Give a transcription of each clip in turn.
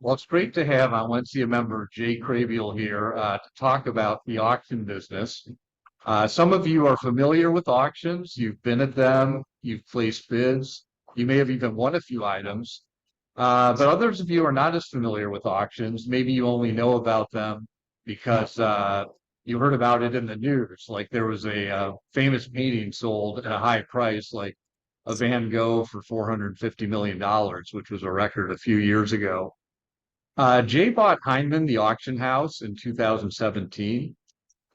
Well, it's great to have Valencia member Jay Krehbiel here to talk about the auction business. Some of you are familiar with auctions. You've been at them, you've placed bids, you may have even won a few items. But others of you are not as familiar with auctions. Maybe you only know about them because you heard about it in the news. Like there was a famous painting sold at a high price, like a Van Gogh for $450 million, which was a record a few years ago. Jay bought Hindman, the auction house, in 2017,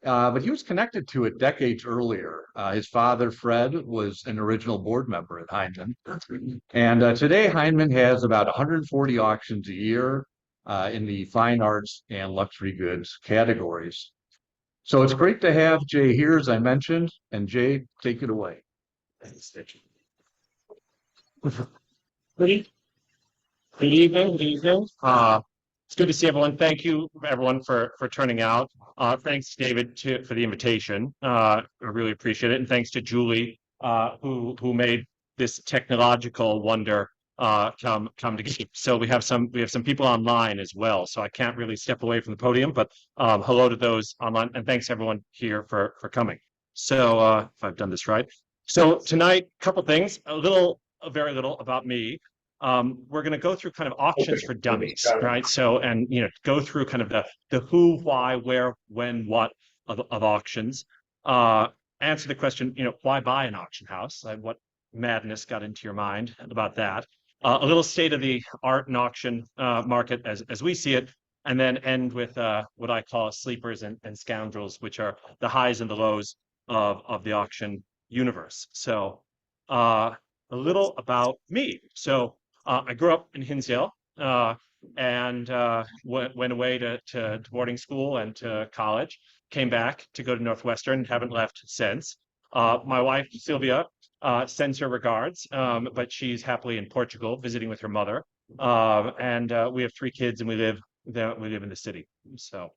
but he was connected to it decades earlier. His father, Fred, was an original board member at Hindman. And today, Hindman has about 140 auctions a year in the fine arts and luxury goods categories. So it's great to have Jay here, as I mentioned. And Jay, take it away. Thanks, Stitch. Good good evening. Good evening. It's good to see everyone. Thank you, everyone, for turning out. Thanks, David, for the invitation. I really appreciate it, and thanks to Julie, who made this technological wonder come together. So we have some people online as well. So I can't really step away from the podium, but hello to those online, and thanks everyone here for coming. So if I've done this right. So tonight, a couple things. Very little about me. We're going to go through kind of auctions for dummies, right? So, and go through kind of the who, why, where, when, what of auctions. Answer the question, why buy an auction house? What madness got into your mind about that? A little state of the art and auction market as we see it, and then end with what I call sleepers and scoundrels, which are the highs and the lows of the auction universe. So, a little about me. So I grew up in Hinsdale and went away to boarding school and to college, came back to go to Northwestern, haven't left since. My wife, Sylvia, sends her regards, but she's happily in Portugal visiting with her mother. And we have 3 kids and we live in the city. So,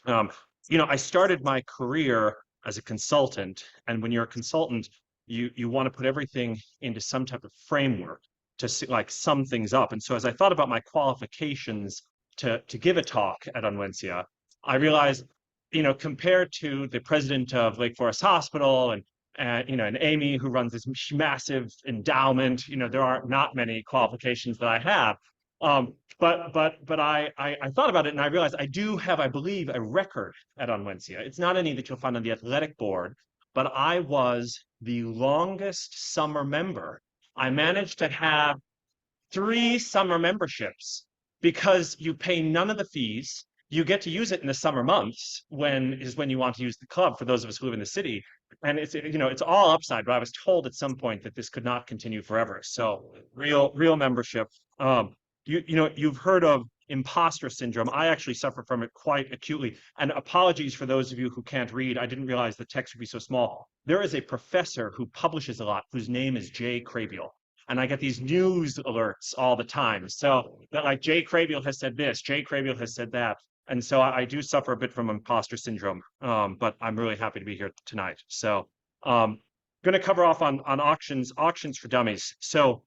I started my career as a consultant, and when you're a consultant, you want to put everything into some type of framework to sum things up. And so as I thought about my qualifications to give a talk at Unwencia, I realized, compared to the president of Lake Forest Hospital and Amy, who runs this massive endowment, there are not many qualifications that I have. But I thought about it and I realized I do have, I believe, a record at Unwencia. It's not any that you'll find on the athletic board, but I was the longest summer member. I managed to have 3 summer memberships because you pay none of the fees. You get to use it in the summer months when you want to use the club, for those of us who live in the city. And it's all upside, but I was told at some point that this could not continue forever. So real membership. You've heard of imposter syndrome. I actually suffer from it quite acutely. And apologies for those of you who can't read. I didn't realize the text would be so small. There is a professor who publishes a lot whose name is Jay Krehbiel. And I get these news alerts all the time. So that like Jay Krehbiel has said this, Jay Krehbiel has said that. And so I do suffer a bit from imposter syndrome, but I'm really happy to be here tonight. So going to cover off on auctions for dummies. So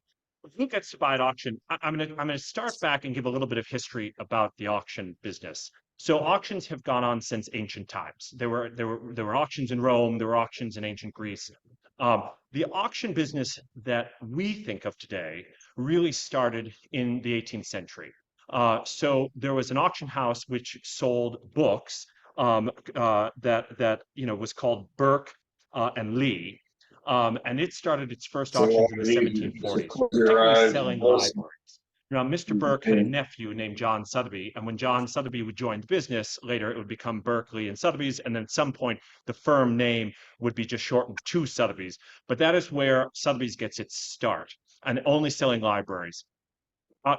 who gets to buy at auction? I'm gonna start back and give a little bit of history about the auction business. So auctions have gone on since ancient times. There were auctions in Rome. There were auctions in ancient Greece. The auction business that we think of today really started in the 18th century. So there was an auction house which sold books that was called Burke and Lee. And it started its first auctions in the 1740s, particularly selling libraries. Now, Mr. Burke had a nephew named John Sotheby, and when John Sotheby would join the business, later it would become Berkeley and Sotheby's, and then at some point the firm name would be just shortened to Sotheby's. But that is where Sotheby's gets its start, and only selling libraries.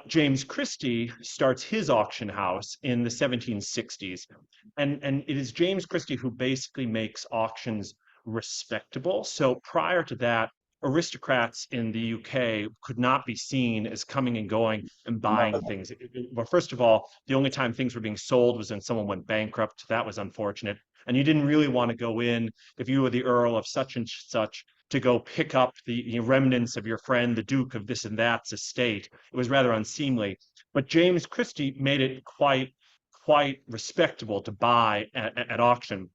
James Christie starts his auction house in the 1760s, and it is James Christie who basically makes auctions respectable. So prior to that, aristocrats in the UK could not be seen as coming and going and buying things. Well, first of all, the only time things were being sold was when someone went bankrupt. That was unfortunate. And you didn't really want to go in if you were the Earl of such and such to go pick up the remnants of your friend, the Duke of this and that's estate. It was rather unseemly. But James Christie made it quite respectable to buy at auction.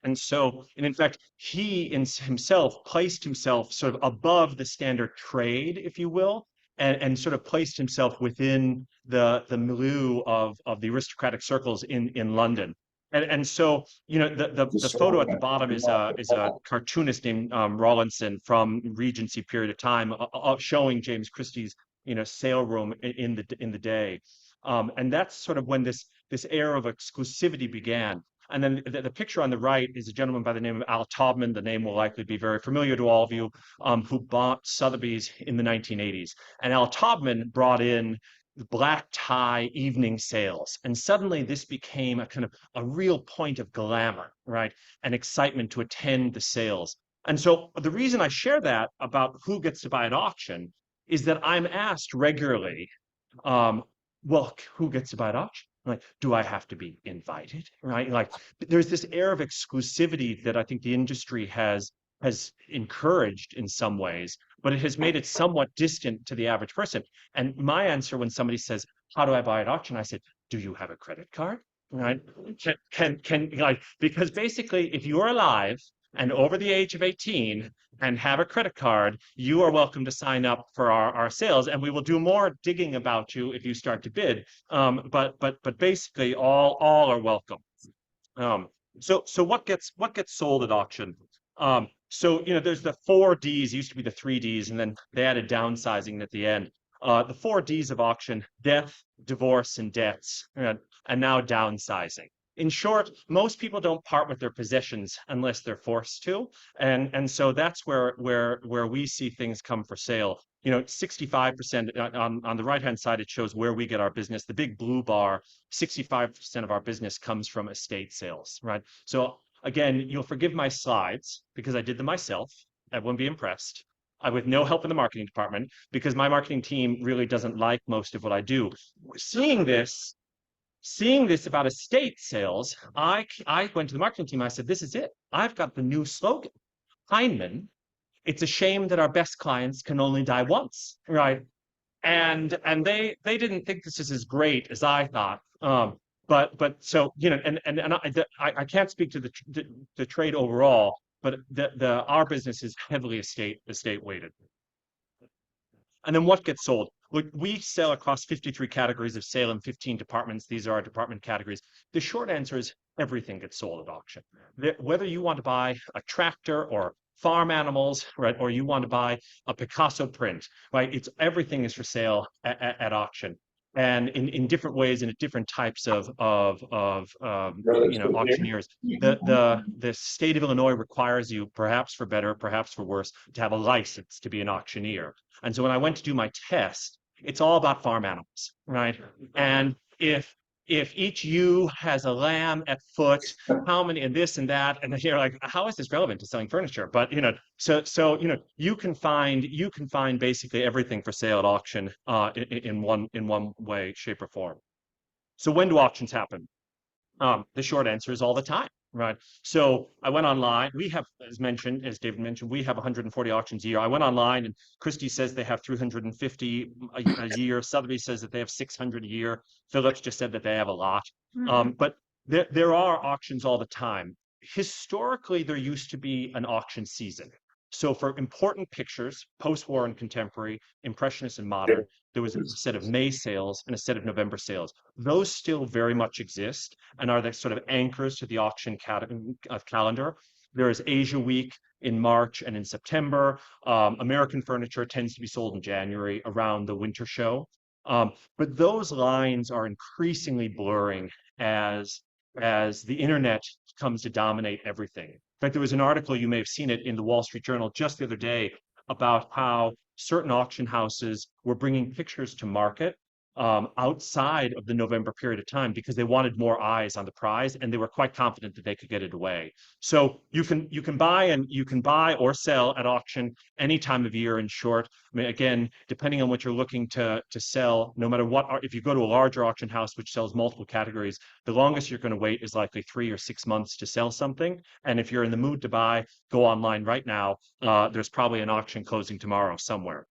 And so, and in fact, he himself placed himself sort of above the standard trade, if you will, and sort of placed himself within the milieu of the aristocratic circles in London. And so, the photo at the bottom is a cartoonist named Rawlinson from Regency period of time, showing James Christie's sale room in the day. And that's sort of when this era of exclusivity began. And then the picture on the right is a gentleman by the name of Al Taubman. The name will likely be very familiar to all of you, who bought Sotheby's in the 1980s. And Al Taubman brought in black tie evening sales. And suddenly this became a kind of a real point of glamour, right? And excitement to attend the sales. And so the reason I share that about who gets to buy at auction is that I'm asked regularly, well, who gets to buy at auction? Like, do I have to be invited? Right? Like, there's this air of exclusivity that I think the industry has encouraged in some ways, but it has made it somewhat distant to the average person. And my answer when somebody says, "How do I buy at auction?" I said, "Do you have a credit card?" Right? Can like, because basically, if you're alive and over the age of 18 and have a credit card, you are welcome to sign up for our sales, and we will do more digging about you if you start to bid. But basically, all are welcome. So what gets sold at auction? So there's the 4 Ds. Used to be the 3 Ds, and then they added downsizing at the end. The 4 Ds of auction: death, divorce, and debts, and now downsizing. In short, most people don't part with their possessions unless they're forced to, and so that's where we see things come for sale. 65% on the right hand side, it shows where we get our business. The big blue bar, 65% of our business comes from estate sales, right? So again, you'll forgive my slides because I did them myself. I wouldn't be impressed. I with no help in the marketing department because my marketing team really doesn't like most of what I do. Seeing this about estate sales, I went to the marketing team. I said, "This is it. I've got the new slogan, Hindman. It's a shame that our best clients can only die once," right? And they didn't think this is as great as I thought. But so and I can't speak to the trade overall, but our business is heavily estate weighted. And then what gets sold? Look, we sell across 53 categories of sale in 15 departments. These are our department categories. The short answer is everything gets sold at auction. Whether you want to buy a tractor or farm animals, right, or you want to buy a Picasso print, right? Everything is for sale at auction, and in different ways and at different types of auctioneers. The state of Illinois requires you, perhaps for better, perhaps for worse, to have a license to be an auctioneer. And so when I went to do my test, it's all about farm animals, right? And if each ewe has a lamb at foot, how many, and this and that, and you're like, how is this relevant to selling furniture? But so you can find basically everything for sale at auction in one way, shape, or form. So when do auctions happen? The short answer is all the time, right? So I went online. We have, as David mentioned, we have 140 auctions a year. I went online, and Christie says they have 350 a year. Sotheby's says that they have 600 a year. Phillips just said that they have a lot. But there are auctions all the time. Historically, there used to be an auction season. So for important pictures, post-war and contemporary, impressionist and modern, there was a set of May sales and a set of November sales. Those still very much exist and are the sort of anchors to the auction calendar. There is Asia Week in March and in September. American furniture tends to be sold in January around the winter show. But those lines are increasingly blurring as the internet comes to dominate everything. In fact, there was an article, you may have seen it in the Wall Street Journal just the other day, about how certain auction houses were bringing pictures to market outside of the November period of time because they wanted more eyes on the prize and they were quite confident that they could get it away. So you can buy or sell at auction any time of year. In short, I mean, again, depending on what you're looking to sell, no matter what, if you go to a larger auction house which sells multiple categories, the longest you're going to wait is likely 3 or 6 months to sell something. And if you're in the mood to buy, go online right now. There's probably an auction closing tomorrow somewhere.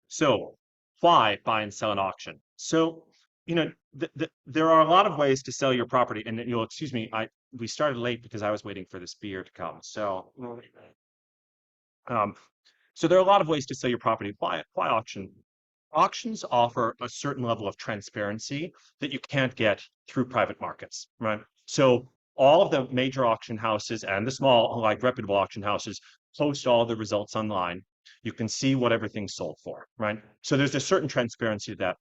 So why buy and sell an auction? So, there are a lot of ways to sell your property, and you'll excuse me, we started late because I was waiting for this beer to come. Um, so there are a lot of ways to sell your property. Why auction? Auctions offer a certain level of transparency that you can't get through private markets, right? So all of the major auction houses and the small, like reputable auction houses, post all the results online. You can see what everything's sold for, right? So there's a certain transparency to that.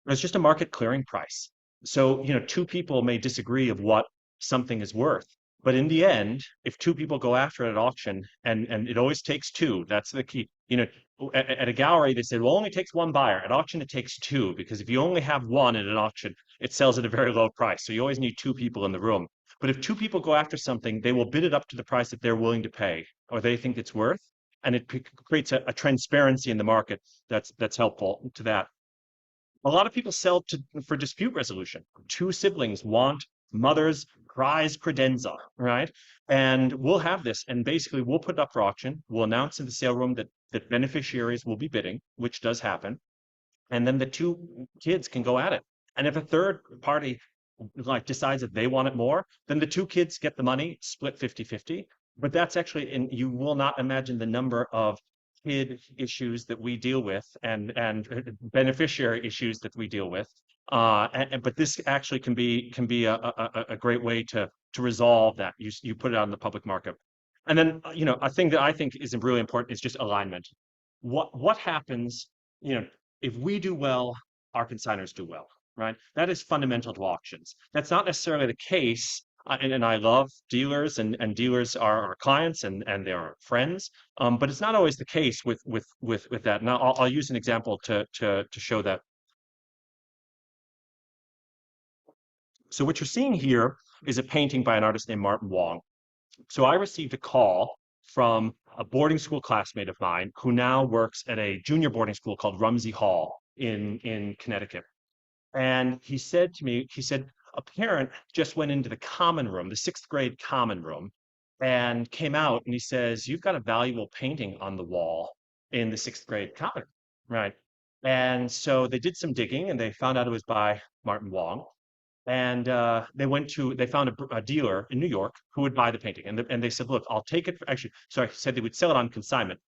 There's just a market clearing price. So, two people may disagree of what something is worth, but in the end, if two people go after it at auction, and it always takes two, that's the key. At a gallery, they said, well, it only takes one buyer. At auction, it takes two, because if you only have one at an auction, it sells at a very low price. So you always need two people in the room. But if two people go after something, they will bid it up to the price that they're willing to pay or they think it's worth. And it creates a transparency in the market that's helpful to that. A lot of people sell for dispute resolution. Two siblings want mother's prize credenza, right? And we'll have this, and basically we'll put it up for auction. We'll announce in the sale room that beneficiaries will be bidding, which does happen. And then the two kids can go at it. And if a third party decides that they want it more, then the two kids get the money, split 50-50. But that's actually, and you will not imagine the number of kid issues that we deal with and beneficiary issues that we deal with. But this actually can be a great way to resolve that. You put it out in the public market. And then, a thing that I think is really important is just alignment. What happens, if we do well, our consigners do well, right? That is fundamental to auctions. That's not necessarily the case. And I love dealers, and dealers are our clients and they're our friends. But it's not always the case with that. Now I'll use an example to show that. So what you're seeing here is a painting by an artist named Martin Wong. So I received a call from a boarding school classmate of mine who now works at a junior boarding school called Rumsey Hall in Connecticut. And he said to me, a parent just went into the common room, the sixth grade common room, and came out and he says, you've got a valuable painting on the wall in the sixth grade common room, right? And so they did some digging and they found out it was by Martin Wong. And they found a dealer in New York who would buy the painting. And they said, look, I'll take it. Actually, sorry, he said they would sell it on consignment.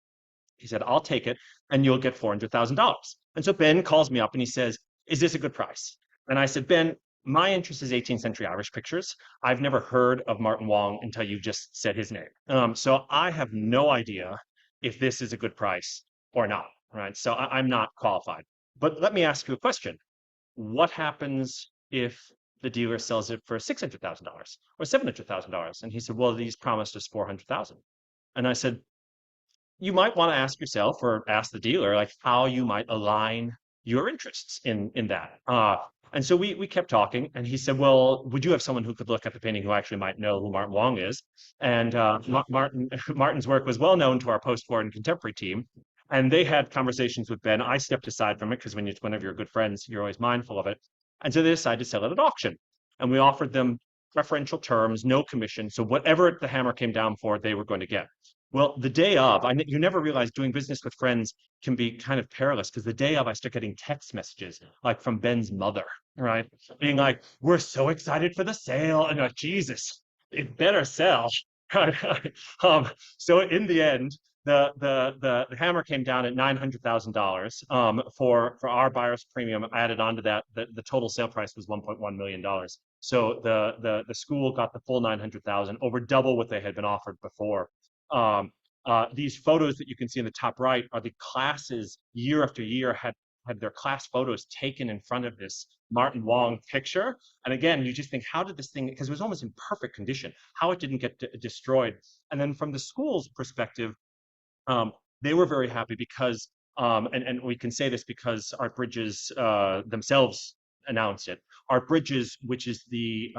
He said, I'll take it and you'll get $400,000. And so Ben calls me up and he says, is this a good price? And I said, Ben, my interest is 18th century Irish pictures. I've never heard of Martin Wong until you just said his name. So I have no idea if this is a good price or not, right? So I'm not qualified. But let me ask you a question. What happens if the dealer sells it for $600,000 or $700,000? And he said, well, these promised us 400,000. And I said, you might want to ask yourself or ask the dealer, like how you might align your interests in that. And so we kept talking, and he said, well, would you have someone who could look at the painting who actually might know who Martin Wong is? And Martin's work was well known to our post-war and contemporary team. And they had conversations with Ben. I stepped aside from it because whenever you're good friends, you're always mindful of it. And so they decided to sell it at auction. And we offered them preferential terms, no commission. So whatever the hammer came down for, they were going to get. Well, the day of, you never realize doing business with friends can be kind of perilous, because the day of I start getting text messages like from Ben's mother, right? Being like, we're so excited for the sale. And like, Jesus, it better sell. So in the end, the hammer came down at $900,000 for our buyer's premium added onto that. The total sale price was $1.1 million. So the school got the full 900,000, over double what they had been offered before. These photos that you can see in the top right are the classes year after year had their class photos taken in front of this Martin Wong picture. And again, you just think, how did this thing, because it was almost in perfect condition, how it didn't get destroyed. And then from the school's perspective, they were very happy because and we can say this because Art Bridges themselves announced it. Art Bridges, which is the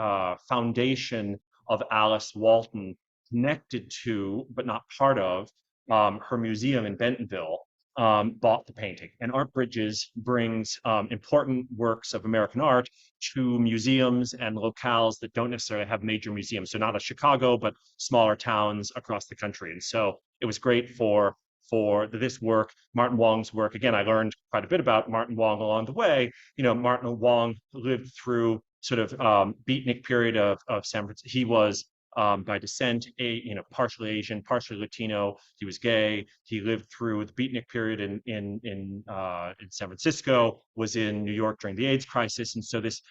foundation of Alice Walton, connected to, but not part of, her museum in Bentonville, bought the painting. And Art Bridges brings important works of American art to museums and locales that don't necessarily have major museums. So not a Chicago, but smaller towns across the country. And so it was great for this work, Martin Wong's work. Again, I learned quite a bit about Martin Wong along the way. You know, Martin Wong lived through sort of beatnik period of San Francisco. He was by descent, partially Asian, partially Latino. He was gay. He lived through the beatnik period in San Francisco. Was in New York during the AIDS crisis, and so this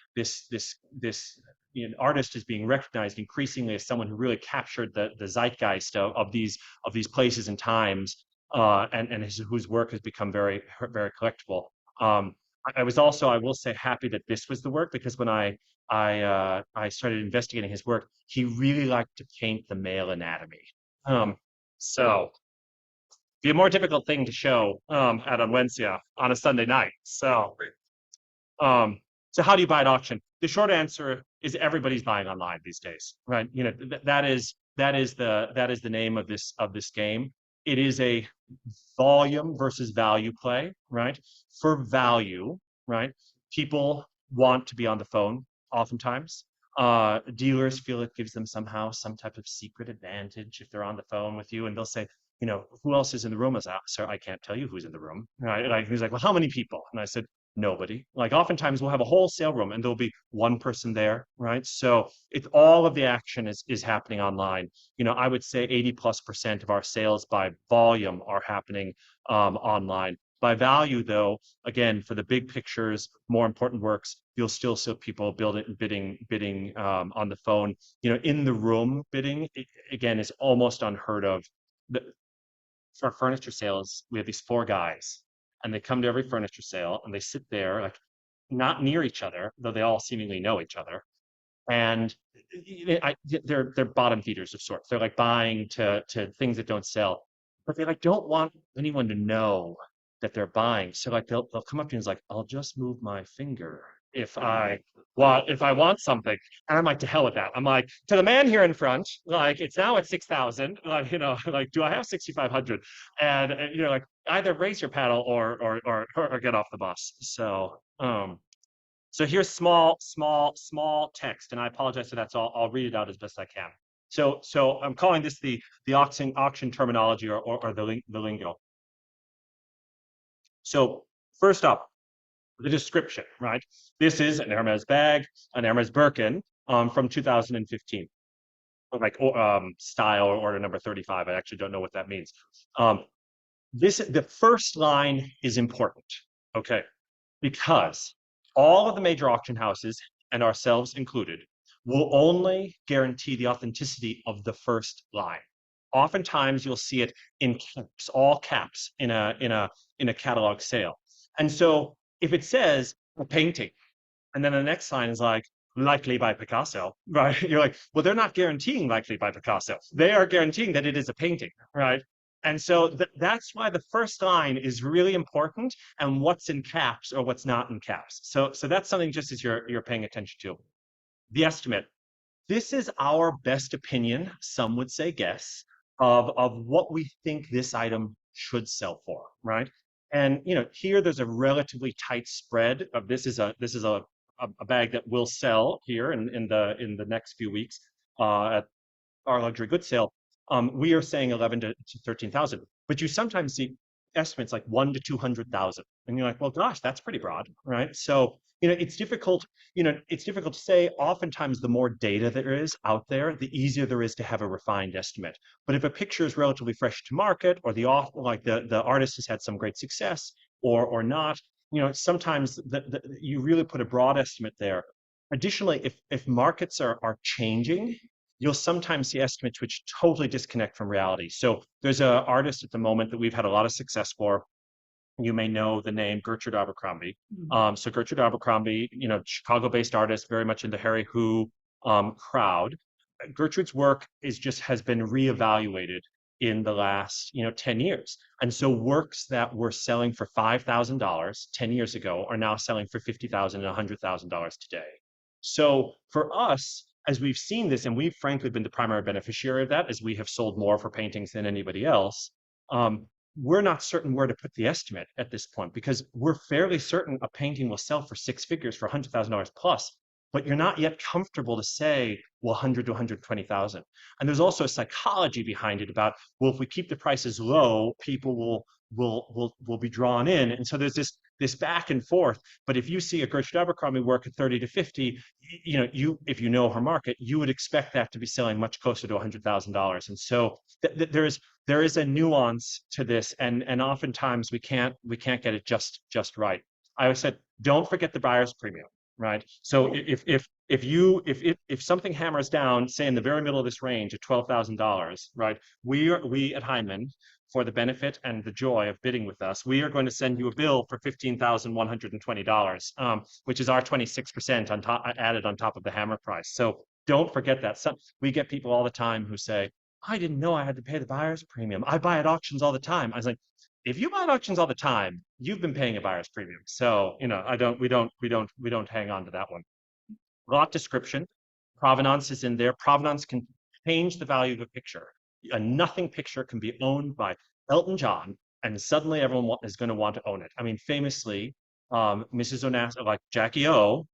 artist is being recognized increasingly as someone who really captured the zeitgeist of these places and times, and whose work has become very collectible. I was also, I will say, happy that this was the work, because when I started investigating his work, he really liked to paint the male anatomy. So be a more difficult thing to show at Audiencia on a Sunday night. So how do you buy at auction? The short answer is everybody's buying online these days, right? You know, that is the name of this game. It is a volume versus value play, right? For value, right? People want to be on the phone oftentimes. Dealers feel it gives them somehow some type of secret advantage if they're on the phone with you, and they'll say, you know, who else is in the room? I said, sir, I can't tell you who's in the room. Right? Like, he's like, well, how many people? And I said, nobody. Like, oftentimes we'll have a whole sale room and there'll be one person there, right? So it's all of the action is happening online. You know, I would say 80+% of our sales by volume are happening online. By value, though, again, for the big pictures, more important works, you'll still see people bidding on the phone. You know, in the room bidding, again, is almost unheard of. For our furniture sales, we have these 4 guys, and they come to every furniture sale, and they sit there, like, not near each other, though they all seemingly know each other. And they're bottom feeders of sorts. They're like buying to things that don't sell, but they like don't want anyone to know that they're buying. So like they'll come up to you and it's like, I'll just move my finger if I want something. And I'm like, to hell with that. I'm like, to the man here in front, like, it's now at 6,000. Like, you know, like, do I have 6,500? And you know, like, either raise your paddle or get off the bus. So here's small text, and I apologize for that. So I'll read it out as best I can. So I'm calling this the auction terminology or the lingo. So first up, the description, right? This is an Hermes bag, an Hermes Birkin from 2015. Like style or order number 35. I actually don't know what that means. The first line is important, okay? Because all of the major auction houses, and ourselves included, will only guarantee the authenticity of the first line. Oftentimes, you'll see it in caps, all caps, in a catalog sale. And so, if it says a painting, and then the next line is like, likely by Picasso, right? You're like, well, they're not guaranteeing likely by Picasso. They are guaranteeing that it is a painting, right? And so that's why the first line is really important, and what's in caps or what's not in caps. So that's something just as you're paying attention to. The estimate. This is our best opinion, some would say guess, of what we think this item should sell for, right? And you know, here there's a relatively tight spread of this is a bag that will sell here in the next few weeks at our luxury goods sale. We are saying 11 to 13,000, but you sometimes see estimates like 1 to 200,000, and you're like, well, gosh, that's pretty broad, right? So you know, it's difficult. You know, it's difficult to say. Oftentimes, the more data there is out there, the easier there is to have a refined estimate. But if a picture is relatively fresh to market, or the artist has had some great success, or not, you know, sometimes you really put a broad estimate there. Additionally, if markets are changing, you'll sometimes see estimates which totally disconnect from reality. So there's an artist at the moment that we've had a lot of success for. You may know the name Gertrude Abercrombie. So Gertrude Abercrombie, you know, Chicago-based artist, very much in the Harry Who crowd. Gertrude's work has been reevaluated in the last 10 years. And so works that were selling for $5,000 10 years ago are now selling for $50,000 and $100,000 today. So for us, as we've seen this, and we've frankly been the primary beneficiary of that, as we have sold more for paintings than anybody else, we're not certain where to put the estimate at this point, because we're fairly certain a painting will sell for six figures, for $100,000 plus, but you're not yet comfortable to say, well, 100 to 120,000. And there's also a psychology behind it about, well, if we keep the prices low, people will be drawn in. And so there's this back and forth. But if you see a Gertrude Abercrombie work at 30 to 50, if you know her market, you would expect that to be selling much closer to $100,000. And so there is a nuance to this, and oftentimes we can't get it just right. I always said, don't forget the buyer's premium, right? So if something hammers down, say in the very middle of this range at $12,000, right? We at Hindman, for the benefit and the joy of bidding with us, we are going to send you a bill for $15,120, which is our 26% on top, added on top of the hammer price. So don't forget that. We get people all the time who say, I didn't know I had to pay the buyer's premium. I buy at auctions all the time. I was like, if you buy at auctions all the time, you've been paying a buyer's premium. So, we don't hang on to that one. Lot description, provenance is in there. Provenance can change the value of a picture. A nothing picture can be owned by Elton John, and suddenly everyone is going to want to own it. I mean, famously, Mrs. Onassis, like Jackie O,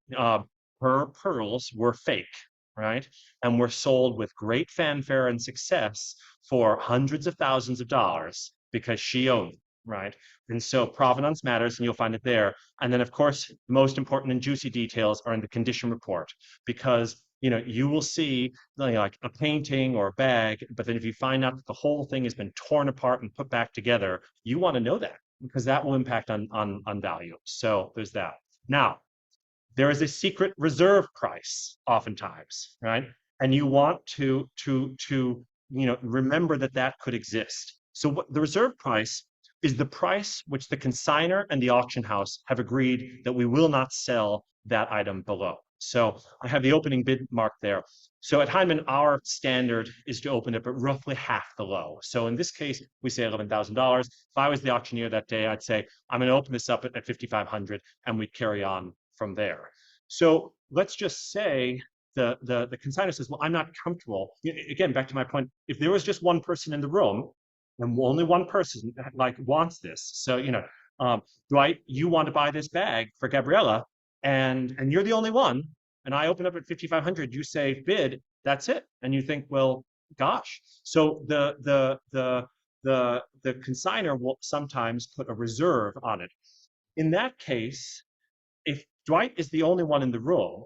her pearls were fake, right? And were sold with great fanfare and success for hundreds of thousands of dollars because she owned them, right? And so provenance matters, and you'll find it there. And then, of course, the most important and juicy details are in the condition report, because you will see like a painting or a bag, but then if you find out that the whole thing has been torn apart and put back together, you want to know that, because that will impact on value. So there's that. Now, there is a secret reserve price oftentimes, right? And you want to remember that could exist. So what the reserve price is, the price which the consignor and the auction house have agreed that we will not sell that item below. So I have the opening bid mark there. So at Hindman, our standard is to open it at roughly half the low. So in this case, we say $11,000. If I was the auctioneer that day, I'd say, I'm going to open this up at $5,500, and we'd carry on from there. So let's just say the consignor says, well, I'm not comfortable. Again, back to my point, if there was just one person in the room, and only one person wants this. So, Dwight, you want to buy this bag for Gabriella, and you're the only one, and I open up at $5,500, you say bid, that's it. And you think, well, gosh. So the consignor will sometimes put a reserve on it. In that case, if Dwight is the only one in the room,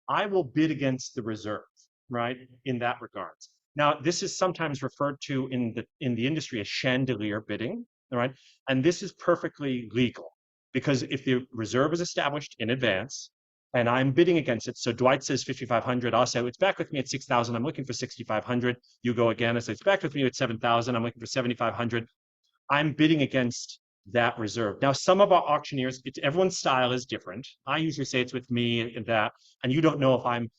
I will bid against the reserve, right? In that regards. Now, this is sometimes referred to in the industry as chandelier bidding, all right? And this is perfectly legal, because if the reserve is established in advance and I'm bidding against it, so Dwight says $5,500, I'll say, it's back with me at $6,000, I'm looking for $6,500. You go again and say, it's back with me at $7,000, I'm looking for $7,500. I'm bidding against that reserve. Now, some of our auctioneers, everyone's style is different. I usually say it's with me and that, and you don't know if I'm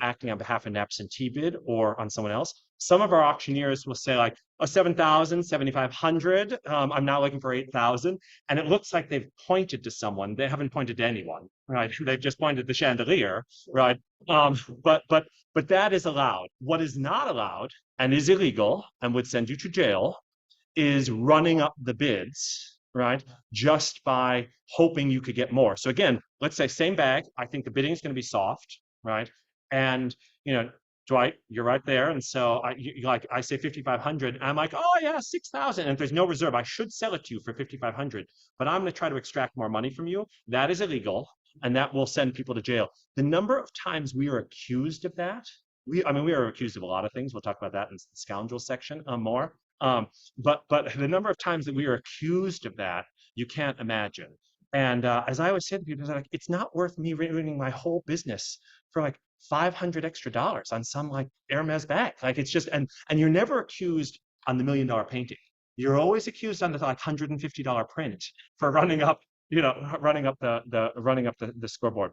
acting on behalf of an absentee bid or on someone else. Some of our auctioneers will say like, oh, 7,000, 7,500. I'm now looking for 8,000. And it looks like they've pointed to someone. They haven't pointed to anyone, right? They've just pointed the chandelier, right? But that is allowed. What is not allowed and is illegal and would send you to jail is running up the bids, right? Just by hoping you could get more. So again, let's say same bag. I think the bidding is going to be soft, right? And, Dwight, you're right there. And so I say 5,500, and I'm like, oh yeah, 6,000. And if there's no reserve, I should sell it to you for 5,500, but I'm going to try to extract more money from you. That is illegal, and that will send people to jail. The number of times we are accused of that, we are accused of a lot of things. We'll talk about that in the scoundrel section more. But the number of times that we are accused of that, you can't imagine. And as I always say to people, like, it's not worth me ruining my whole business for like $500 extra on some like Hermes bag. Like, it's just, and you're never accused on the $1 million painting. You're always accused on the like $150 print for running up the scoreboard.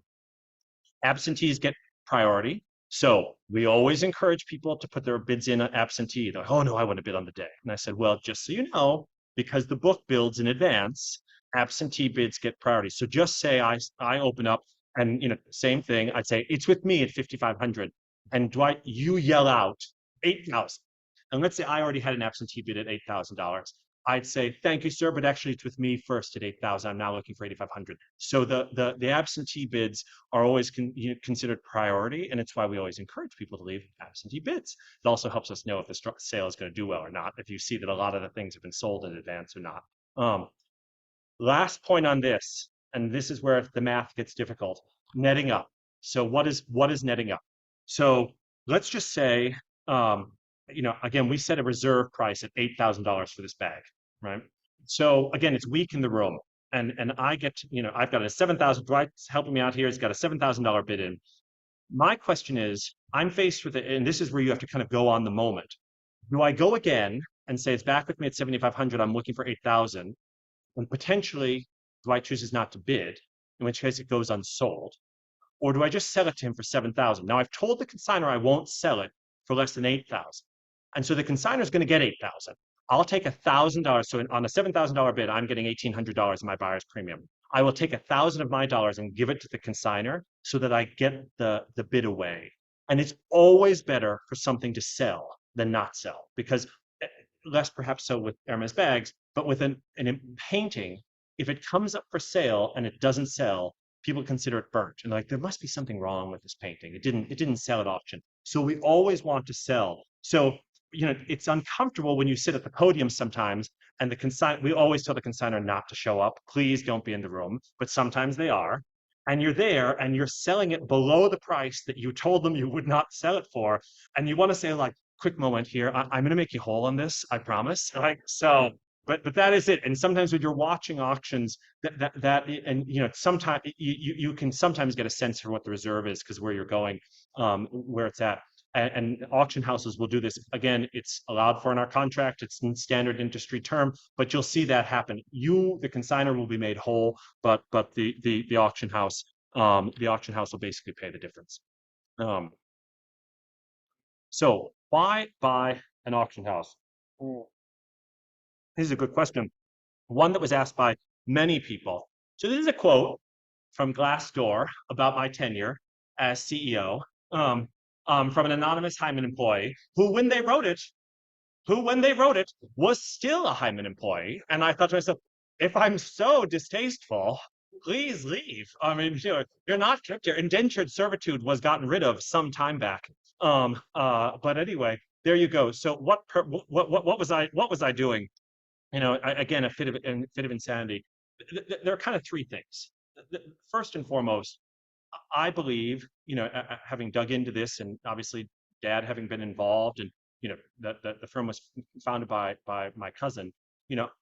Absentees get priority. So we always encourage people to put their bids in absentee. They're like, oh no, I want to bid on the day. And I said, well, just so you know, because the book builds in advance, absentee bids get priority. So just say I open up and same thing. I'd say it's with me at 5,500. And Dwight, you yell out 8,000. And let's say I already had an absentee bid at $8,000. I'd say, thank you, sir, but actually it's with me first at 8,000. I'm now looking for 8,500. So the absentee bids are always considered priority, and it's why we always encourage people to leave absentee bids. It also helps us know if the sale is going to do well or not, if you see that a lot of the things have been sold in advance or not. Last point on this, and this is where the math gets difficult, netting up. So what is netting up? So let's just say, again, we set a reserve price at $8,000 for this bag, right? So again, it's weak in the room. And I get, I've got a 7,000, Dwight's helping me out here. He's got a $7,000 bid in. My question is, I'm faced with it, and this is where you have to kind of go on the moment. Do I go again and say it's back with me at 7,500, I'm looking for 8,000, and potentially Dwight chooses not to bid, in which case it goes unsold? Or do I just sell it to him for 7,000? Now I've told the consignor I won't sell it for less than 8,000. And so the consignor is going to get 8,000. I'll take $1,000. So on a $7,000 bid, I'm getting $1,800 in my buyer's premium. I will take 1,000 of my dollars and give it to the consignor so that I get the bid away. And it's always better for something to sell than not sell, because less perhaps so with Hermes bags, but with an painting, if it comes up for sale and it doesn't sell, people consider it burnt and like there must be something wrong with this painting. It didn't sell at auction. So we always want to sell. So it's uncomfortable when you sit at the podium sometimes and we always tell the consignor not to show up. Please don't be in the room. But sometimes they are. And you're there and you're selling it below the price that you told them you would not sell it for. And you want to say like, quick moment here. I'm going to make you whole on this. I promise. So, but that is it. And sometimes when you're watching auctions, sometimes you can sometimes get a sense for what the reserve is because where you're going, where it's at. And auction houses will do this. Again, it's allowed for in our contract. It's in standard industry term, but you'll see that happen. The consignor will be made whole, but the auction house will basically pay the difference. So why buy an auction house? This is a good question. One that was asked by many people. So this is a quote from Glassdoor about my tenure as CEO. From an anonymous Hindman employee who, when they wrote it, was still a Hindman employee. And I thought to myself, if I'm so distasteful, please leave. I mean, you're not kept here. Indentured servitude was gotten rid of some time back. But anyway, there you go. So what was I doing? Again, a fit of insanity. There are kind of three things. First and foremost, I believe, having dug into this and obviously Dad having been involved and, that the firm was founded by my cousin,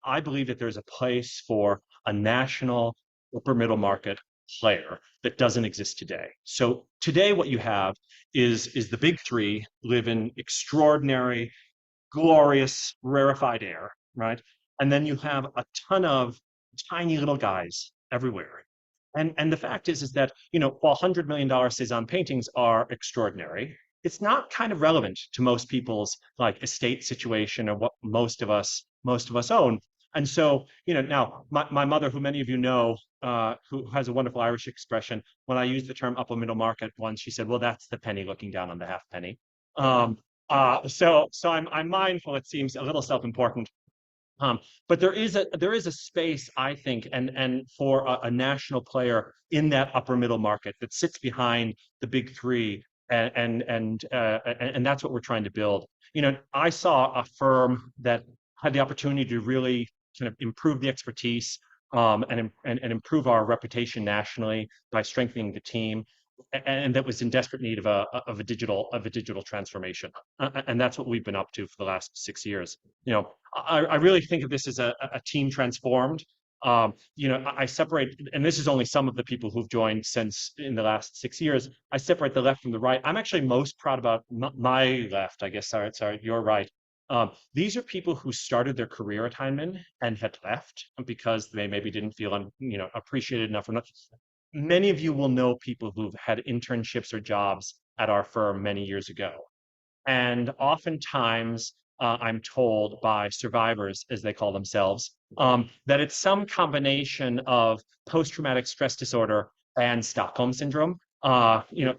I believe that there's a place for a national upper middle market player that doesn't exist today. So today what you have is the big three live in extraordinary, glorious, rarefied air, right? And then you have a ton of tiny little guys everywhere. And the fact is that, while $100 million Cézanne paintings are extraordinary, it's not kind of relevant to most people's like estate situation or what most of us own. And so, now my mother, who many of you know, who has a wonderful Irish expression, when I used the term upper middle market once, she said, well, that's the penny looking down on the half penny. So I'm mindful, it seems a little self-important. But there is a space, I think, and for a national player in that upper middle market that sits behind the big three, and that's what we're trying to build. I saw a firm that had the opportunity to really kind of improve the expertise, and improve our reputation nationally by strengthening the team, and that was in desperate need of a digital transformation, and that's what we've been up to for the last 6 years. I really think of this as a team transformed. I separate, and this is only some of the people who've joined since in the last 6 years. I separate the left from the right. I'm actually most proud about my left, I guess. Sorry, your right. These are people who started their career at Hindman and had left because they maybe didn't feel appreciated enough or not. Many of you will know people who've had internships or jobs at our firm many years ago. And oftentimes, I'm told by survivors, as they call themselves, that it's some combination of post-traumatic stress disorder and Stockholm syndrome,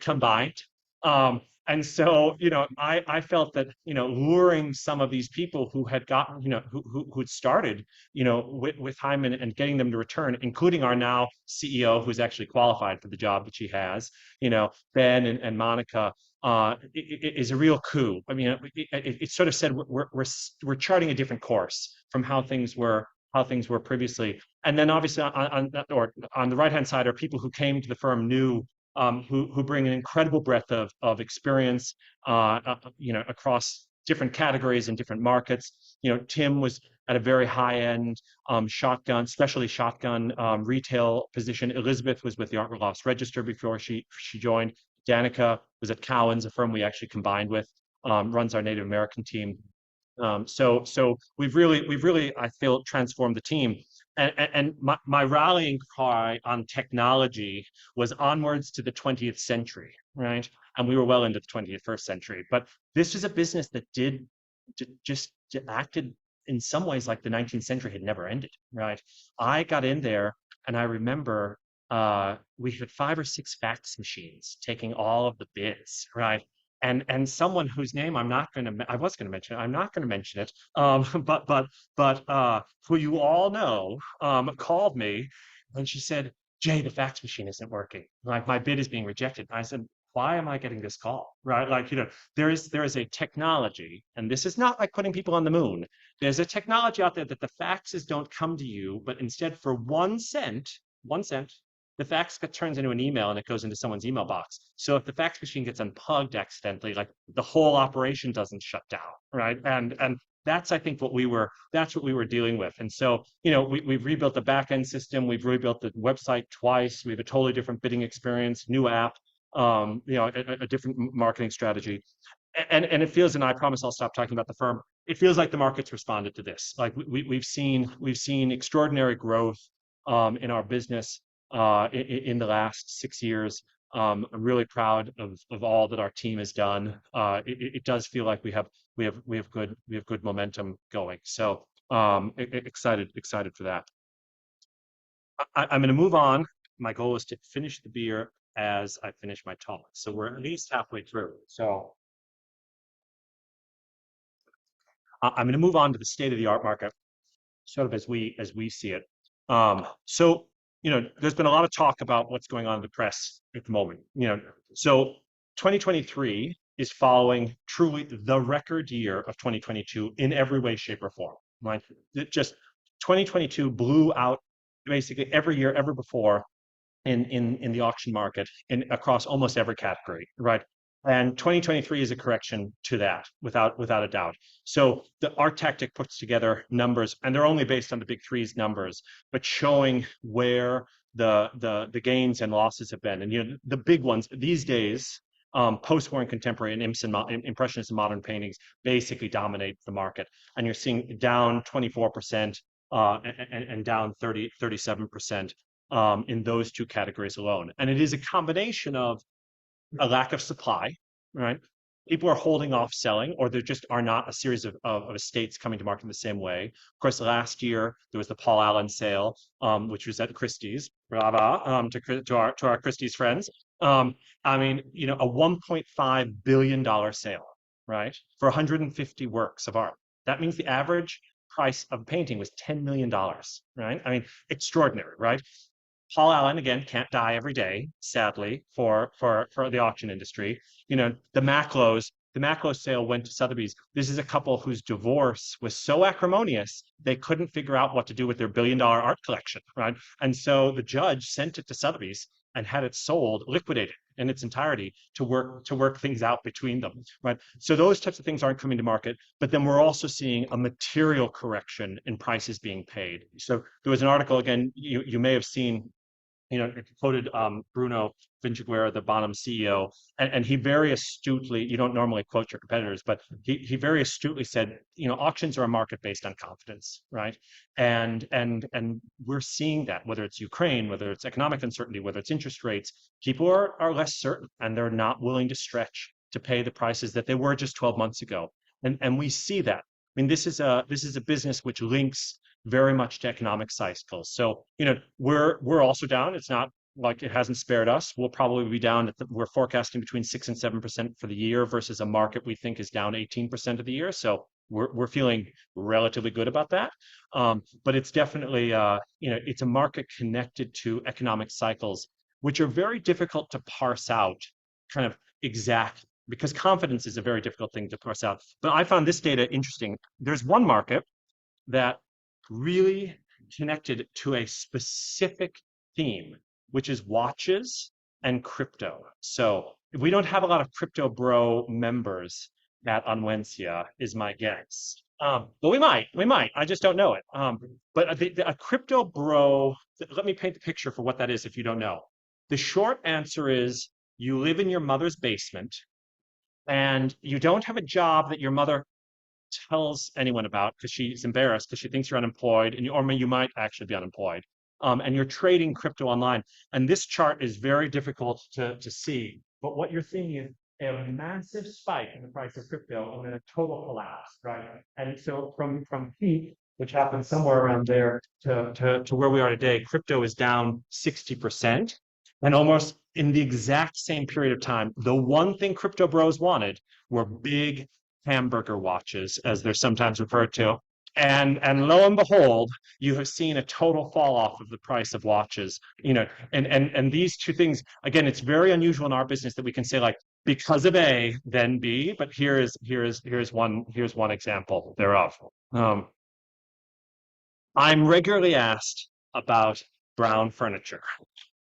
combined. And so, I felt that, luring some of these people who had gotten, who'd started, with Hindman and getting them to return, including our now CEO, who's actually qualified for the job that she has, Ben and Monica, is a real coup. I mean, it sort of said we're charting a different course from how things were previously. And then obviously on the right hand side are people who came to the firm new, who bring an incredible breadth of experience, across different categories and different markets. Tim was at a very high end shotgun, especially shotgun retail position. Elizabeth was with the Art Loss Register before she joined. Danica was at Cowan's, a firm we actually combined with, runs our Native American team. So we've really, I feel, transformed the team. And my rallying cry on technology was onwards to the 20th century, right? And we were well into the 21st century. But this was a business that just acted in some ways like the 19th century had never ended, right? I got in there and I remember we had 5 or 6 fax machines taking all of the bids, right? And someone whose name I was going to mention, I'm not going to mention it, but who you all know, called me, and she said, "Jay, the fax machine isn't working. Like my bid is being rejected." I said, "Why am I getting this call?" Right? Like, there is a technology, and this is not like putting people on the moon. There's a technology out there that the faxes don't come to you, but instead for 1 cent, the fax turns into an email and it goes into someone's email box. So if the fax machine gets unplugged accidentally, like the whole operation doesn't shut down, right? And that's, I think, that's what we were dealing with. And so, we've rebuilt the back end system, we've rebuilt the website twice, we have a totally different bidding experience, new app, a different marketing strategy. And it feels, and I promise I'll stop talking about the firm, it feels like the market's responded to this. Like we've seen extraordinary growth in our business in the last 6 years. I'm really proud of all that our team has done. It does feel like we have good momentum going. So excited for that. I'm going to move on. My goal is to finish the beer as I finish my talk. So we're at least halfway through. So I'm going to move on to the state of the art market, sort of as we see it. So, there's been a lot of talk about what's going on in the press at the moment. So 2023 is following truly the record year of 2022 in every way, shape, or form. Right? Just 2022 blew out basically every year ever before in the auction market across almost every category, right? And 2023 is a correction to that, without a doubt. So the Art Tactic puts together numbers, and they're only based on the big three's numbers, but showing where the gains and losses have been. And the big ones these days, post-war and contemporary and impressionist and modern paintings basically dominate the market. And you're seeing down 24% and down 37% in those two categories alone. And it is a combination of a lack of supply, right? People are holding off selling, or there just are not a series of estates coming to market in the same way. Of course, last year there was the Paul Allen sale, which was at Christie's. Brava to our Christie's friends. I mean, a $1.5 billion sale, right, for 150 works of art. That means the average price of a painting was $10 million, right? I mean, extraordinary, right? Paul Allen, again, can't die every day, sadly, for the auction industry. The Macklows sale went to Sotheby's. This is a couple whose divorce was so acrimonious, they couldn't figure out what to do with their $1 billion art collection, right? And so the judge sent it to Sotheby's and had it sold, liquidated in its entirety to work things out between them, right? So those types of things aren't coming to market, but then we're also seeing a material correction in prices being paid. So there was an article, again, you may have seen quoted Bruno Vinciguerra, the Bonham CEO, and he very astutely, you don't normally quote your competitors, but he very astutely said, auctions are a market based on confidence, right? And we're seeing that, whether it's Ukraine, whether it's economic uncertainty, whether it's interest rates, people are less certain, and they're not willing to stretch to pay the prices that they were just 12 months ago. And we see that. I mean, this is a business which links very much to economic cycles. So, we're also down. It's not like it hasn't spared us. We'll probably be down we're forecasting between 6 and 7% for the year versus a market we think is down 18% of the year. So we're feeling relatively good about that. But it's definitely it's a market connected to economic cycles, which are very difficult to parse out kind of exact, because confidence is a very difficult thing to parse out. But I found this data interesting. There's one market that really connected to a specific theme, which is watches and crypto. So we don't have a lot of crypto bro members at Anwencia, is my guess. But we might. I just don't know it. But a crypto bro, let me paint the picture for what that is if you don't know. The short answer is you live in your mother's basement and you don't have a job that your mother tells anyone about because she's embarrassed because she thinks you're unemployed, or you might actually be unemployed. And you're trading crypto online. And this chart is very difficult to see. But what you're seeing is a massive spike in the price of crypto and then a total collapse, right? And so from peak, which happened somewhere around there, to where we are today, crypto is down 60%. And almost in the exact same period of time, the one thing crypto bros wanted were big hamburger watches, as they're sometimes referred to. And lo and behold, you have seen a total fall off of the price of watches. And these two things, again, it's very unusual in our business that we can say like, because of A, then B. But here's one example thereof. I'm regularly asked about brown furniture,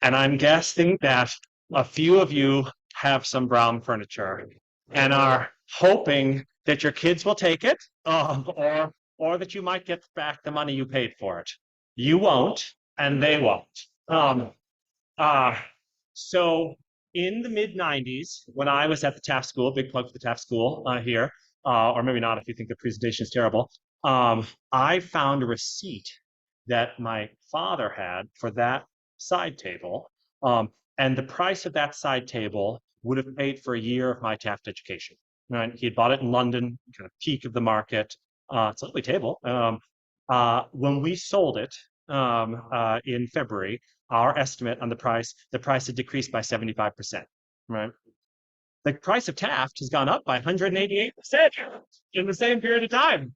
and I'm guessing that a few of you have some brown furniture and are hoping that your kids will take it, or that you might get back the money you paid for it. You won't, and they won't. So in the mid 90s, when I was at the Taft School, big plug for the Taft School here, or maybe not if you think the presentation is terrible, I found a receipt that my father had for that side table. And the price of that side table would have paid for a year of my Taft education. Right? He had bought it in London, kind of peak of the market. It's a lovely table. When we sold it in February, our estimate on the price had decreased by 75%. Right? The price of Taft has gone up by 188% in the same period of time.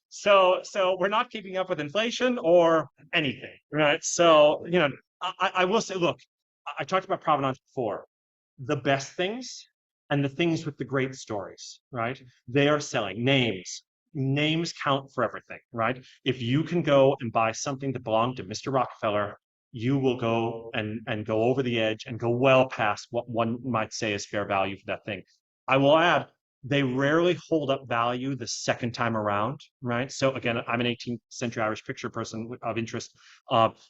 So we're not keeping up with inflation or anything, right? So, I will say, look, I talked about provenance before. The best things and the things with the great stories, right? They are selling. Names count for everything, right? If you can go and buy something that belonged to Mr. Rockefeller, you will go and go over the edge and go well past what one might say is fair value for that thing. I will add, they rarely hold up value the second time around, right? So again, I'm an 18th century Irish picture person of interest.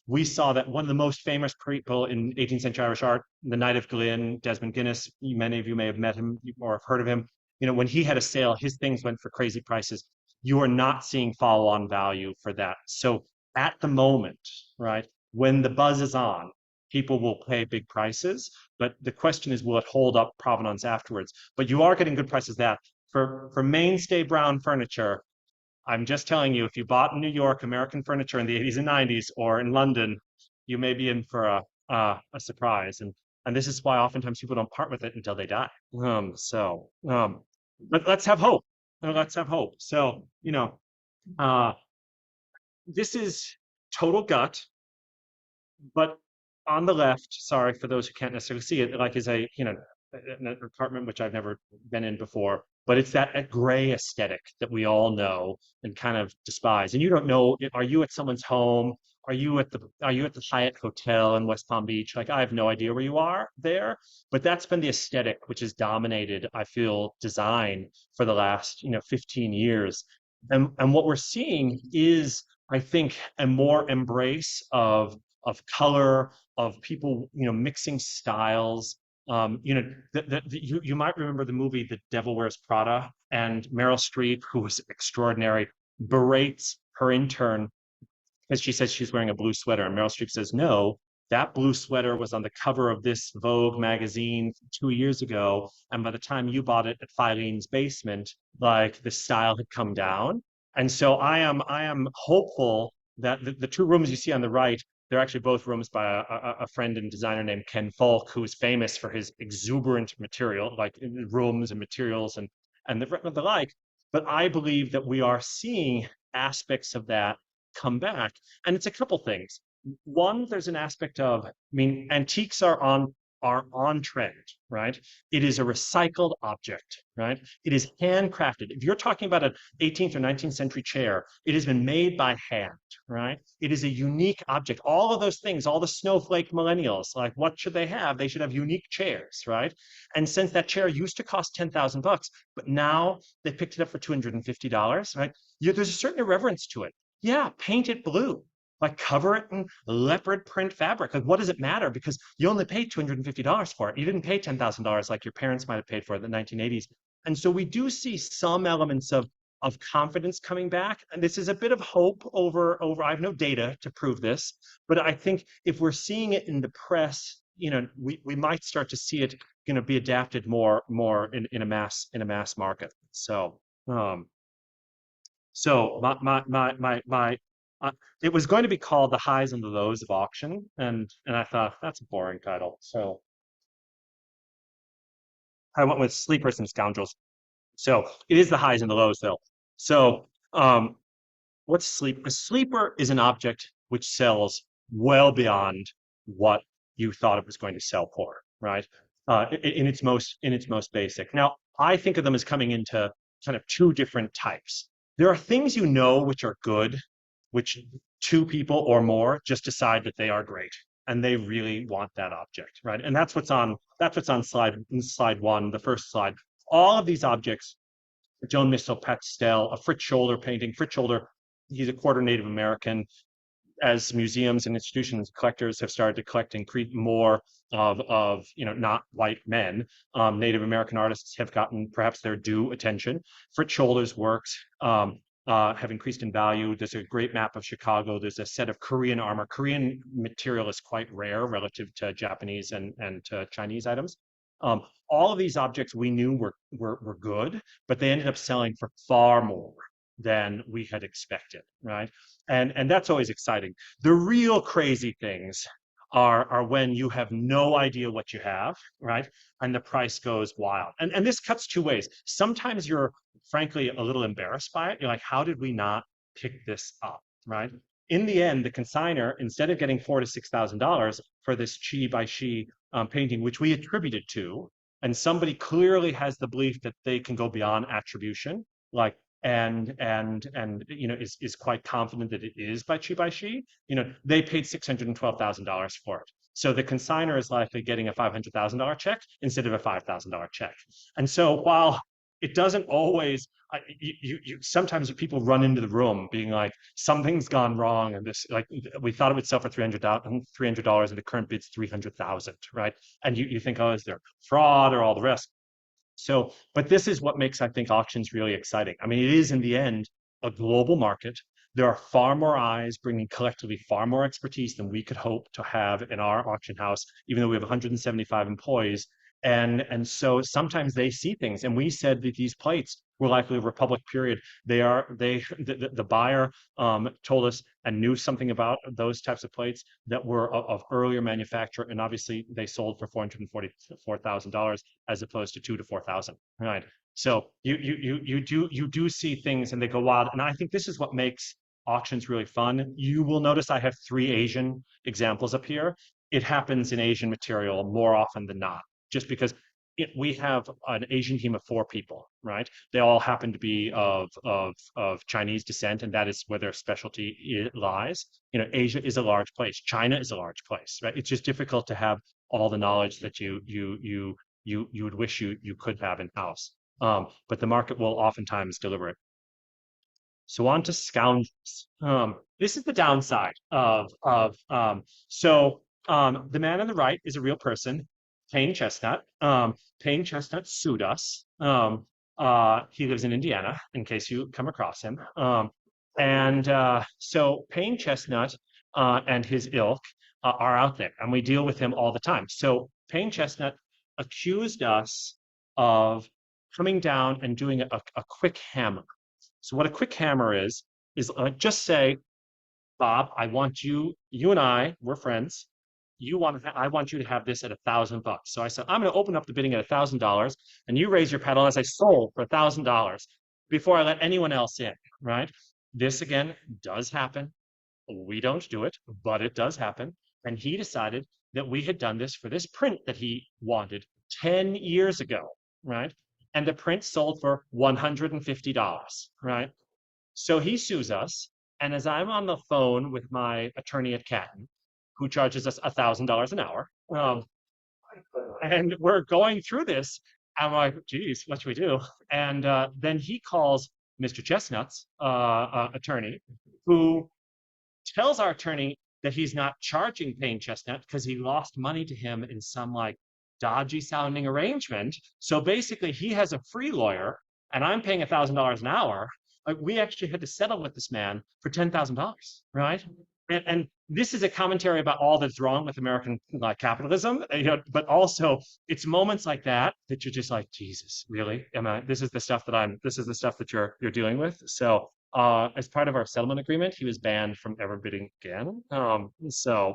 We saw that one of the most famous people in 18th century Irish art, the Knight of Glyn, Desmond Guinness, many of you may have met him or have heard of him. When he had a sale, his things went for crazy prices. You are not seeing follow-on value for that. So at the moment, right, when the buzz is on, people will pay big prices, but the question is, will it hold up provenance afterwards? But you are getting good prices that for mainstay brown furniture. I'm just telling you, if you bought in New York American furniture in the 80s and 90s or in London, you may be in for a surprise. And this is why oftentimes people don't part with it until they die. But let's have hope. Let's have hope. So, this is total gut, but on the left, sorry for those who can't necessarily see it, like is an apartment which I've never been in before, but it's that gray aesthetic that we all know and kind of despise. And you don't know, are you at someone's home? Are you at the Hyatt Hotel in West Palm Beach? Like, I have no idea where you are there, but that's been the aesthetic which has dominated, I feel, design for the last 15 years. And what we're seeing is, I think, a more embrace of color, of people, mixing styles. You might remember the movie The Devil Wears Prada, and Meryl Streep, who was extraordinary, berates her intern because she says she's wearing a blue sweater. And Meryl Streep says, no, that blue sweater was on the cover of this Vogue magazine 2 years ago. And by the time you bought it at Filene's basement, like the style had come down. And so I am hopeful that the two rooms you see on the right, they're actually both rooms by a friend and designer named Ken Falk, who is famous for his exuberant material, like rooms and materials and the like. But I believe that we are seeing aspects of that come back. And it's a couple things. One, there's an aspect of, antiques are on trend, right? It is a recycled object, right? It is handcrafted. If you're talking about an 18th or 19th century chair, it has been made by hand, right? It is a unique object. All of those things, all the snowflake millennials, like what should they have? They should have unique chairs, right? And since that chair used to cost $10,000, but now they picked it up for $250, right? There's a certain irreverence to it. Yeah, paint it blue, like cover it in leopard print fabric. Like, what does it matter? Because you only paid $250 for it. You didn't pay $10,000 like your parents might have paid for it in the 1980s. And so we do see some elements of confidence coming back. And this is a bit of hope over. I have no data to prove this, but I think if we're seeing it in the press, we might start to see it, be adapted more in a mass market. So my it was going to be called The Highs and the Lows of Auction, and I thought that's a boring title, so I went with Sleepers and Scoundrels. So it is the highs and the lows, though. So what's sleep? A sleeper is an object which sells well beyond what you thought it was going to sell for, right? In its most basic. Now, I think of them as coming into kind of two different types. There are things which are good, which two people or more just decide that they are great and they really want that object, right? And that's what's on slide one, the first slide. All of these objects, Joan Mistel-Pastel, a Fritz Scholder painting. Fritz Scholder, he's a quarter Native American. As museums and institutions, collectors have started to collect more of not white men, Native American artists have gotten perhaps their due attention. Fritz Scholder's works have increased in value. There's a great map of Chicago. There's a set of Korean armor. Korean material is quite rare relative to Japanese and to Chinese items. All of these objects we knew were good, but they ended up selling for far more than we had expected, right? And that's always exciting. The real crazy things are when you have no idea what you have, right? And the price goes wild. And this cuts two ways. Sometimes you're frankly a little embarrassed by it. You're like, how did we not pick this up, right? In the end, the consignor, instead of getting $4,000 to $6,000 for this She by She painting, which we attributed to, and somebody clearly has the belief that they can go beyond attribution, like and is quite confident that it is by She, they paid $612,000 for it. So the consignor is likely getting a $500,000 check instead of a $5,000 check. And so while it doesn't always, sometimes people run into the room being like, something's gone wrong, and this, like, we thought it would sell for $300, and the current bid's $300,000, right? And you think, oh, is there fraud or all the rest? So, but this is what makes, I think, auctions really exciting. I mean, it is in the end a global market. There are far more eyes bringing collectively far more expertise than we could hope to have in our auction house, even though we have 175 employees. And so sometimes they see things, and we said that these plates were likely a Republic period. The buyer told us and knew something about those types of plates that were of earlier manufacture, and obviously they sold for $444,000 as opposed to $2,000 to $4,000, right? So you do see things and they go wild, and I think this is what makes auctions really fun. You will notice I have 3 Asian examples up here. It happens in Asian material more often than not, just because we have an Asian team of 4 people, right? They all happen to be of Chinese descent, and that is where their specialty lies. Asia is a large place. China is a large place, right? It's just difficult to have all the knowledge that you would wish you could have in house. But the market will oftentimes deliver it. So on to scoundrels. This is the downside of so The man on the right is a real person, Payne Chestnut. Payne Chestnut sued us. He lives in Indiana, in case you come across him. So Payne Chestnut and his ilk are out there, and we deal with him all the time. So Payne Chestnut accused us of coming down and doing a quick hammer. So what a quick hammer is just say, Bob, I want you and I, we're friends. I want you to have this at $1,000. So I said, I'm going to open up the bidding at $1,000, and you raise your pedal as I sold for $1,000 before I let anyone else in, right? This again does happen. We don't do it, but it does happen. And he decided that we had done this for this print that he wanted 10 years ago, right? And the print sold for $150, right? So he sues us. And as I'm on the phone with my attorney at Catton, who charges us $1,000 an hour, and we're going through this, I'm like, geez, what should we do? And then he calls Mr. Chestnut's attorney, who tells our attorney that he's not charging Payne Chestnut because he lost money to him in some like dodgy sounding arrangement. So basically, he has a free lawyer, and I'm paying $1,000 an hour. Like, we actually had to settle with this man for $10,000, right? And this is a commentary about all that's wrong with American capitalism, but also it's moments like that that you're just like, Jesus, really? This is the stuff that you're dealing with. So as part of our settlement agreement, he was banned from ever bidding again.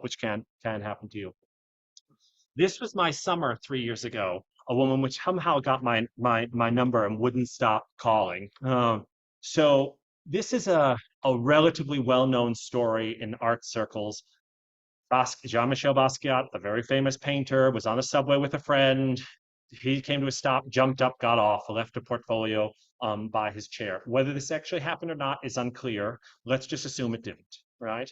Which can happen to you. This was my summer 3 years ago. A woman which somehow got my number and wouldn't stop calling. So this is a relatively well-known story in art circles. Jean-Michel Basquiat, the very famous painter, was on a subway with a friend. He came to a stop, jumped up, got off, left a portfolio by his chair. Whether this actually happened or not is unclear. Let's just assume it didn't, right?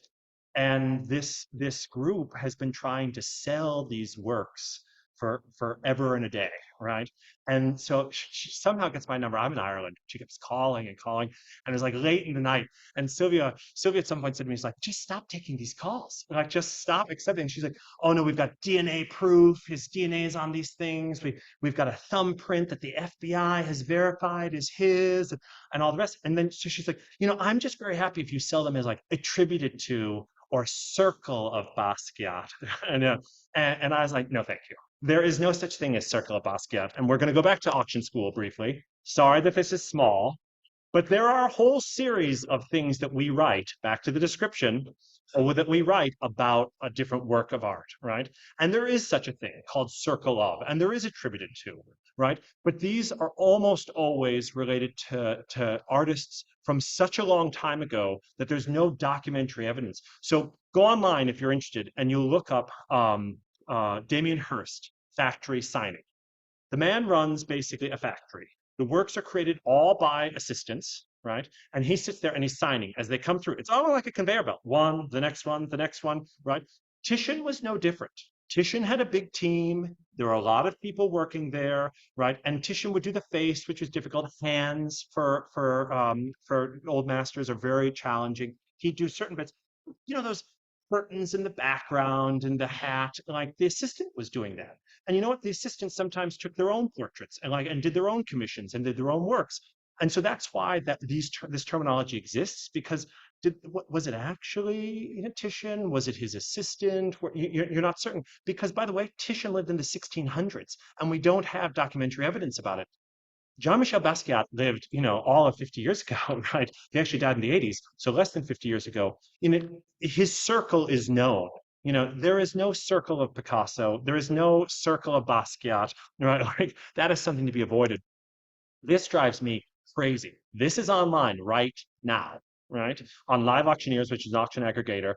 And this group has been trying to sell these works for forever and a day, right? And so she somehow gets my number. I'm in Ireland. She keeps calling and calling, and it's like late in the night. And Sylvia at some point said to me, "She's like, just stop taking these calls. Like, just stop accepting." She's like, "Oh no, we've got DNA proof. His DNA is on these things. We've got a thumbprint that the FBI has verified is his, and all the rest." And then so she's like, "I'm just very happy if you sell them as like attributed to or circle of Basquiat." And I was like, "No, thank you. There is no such thing as circle of Basquiat." And we're going to go back to auction school briefly. Sorry that this is small, but there are a whole series of things that we write, back to the description, or that we write about a different work of art, right? And there is such a thing called circle of, and there is attributed to, right? But these are almost always related to artists from such a long time ago that there's no documentary evidence. So go online if you're interested, and you look up Damien Hirst, factory signing. The man runs basically a factory. The works are created all by assistants, right? And he sits there and he's signing as they come through. It's all like a conveyor belt. One, the next one, right? Titian was no different. Titian had a big team. There were a lot of people working there, right? And Titian would do the face, which was difficult. Hands for old masters are very challenging. He'd do certain bits. Those curtains in the background and the hat, like the assistant was doing that. And you know what? The assistants sometimes took their own portraits and did their own commissions and did their own works. And so that's why this terminology exists, because was it actually Titian? Was it his assistant? You're not certain, because, by the way, Titian lived in the 1600s and we don't have documentary evidence about it. Jean-Michel Basquiat lived, all of 50 years ago, right? He actually died in the 80s, so less than 50 years ago. His circle is known. There is no circle of Picasso. There is no circle of Basquiat, right? Like, that is something to be avoided. This drives me crazy. This is online right now, right? On Live Auctioneers, which is an auction aggregator,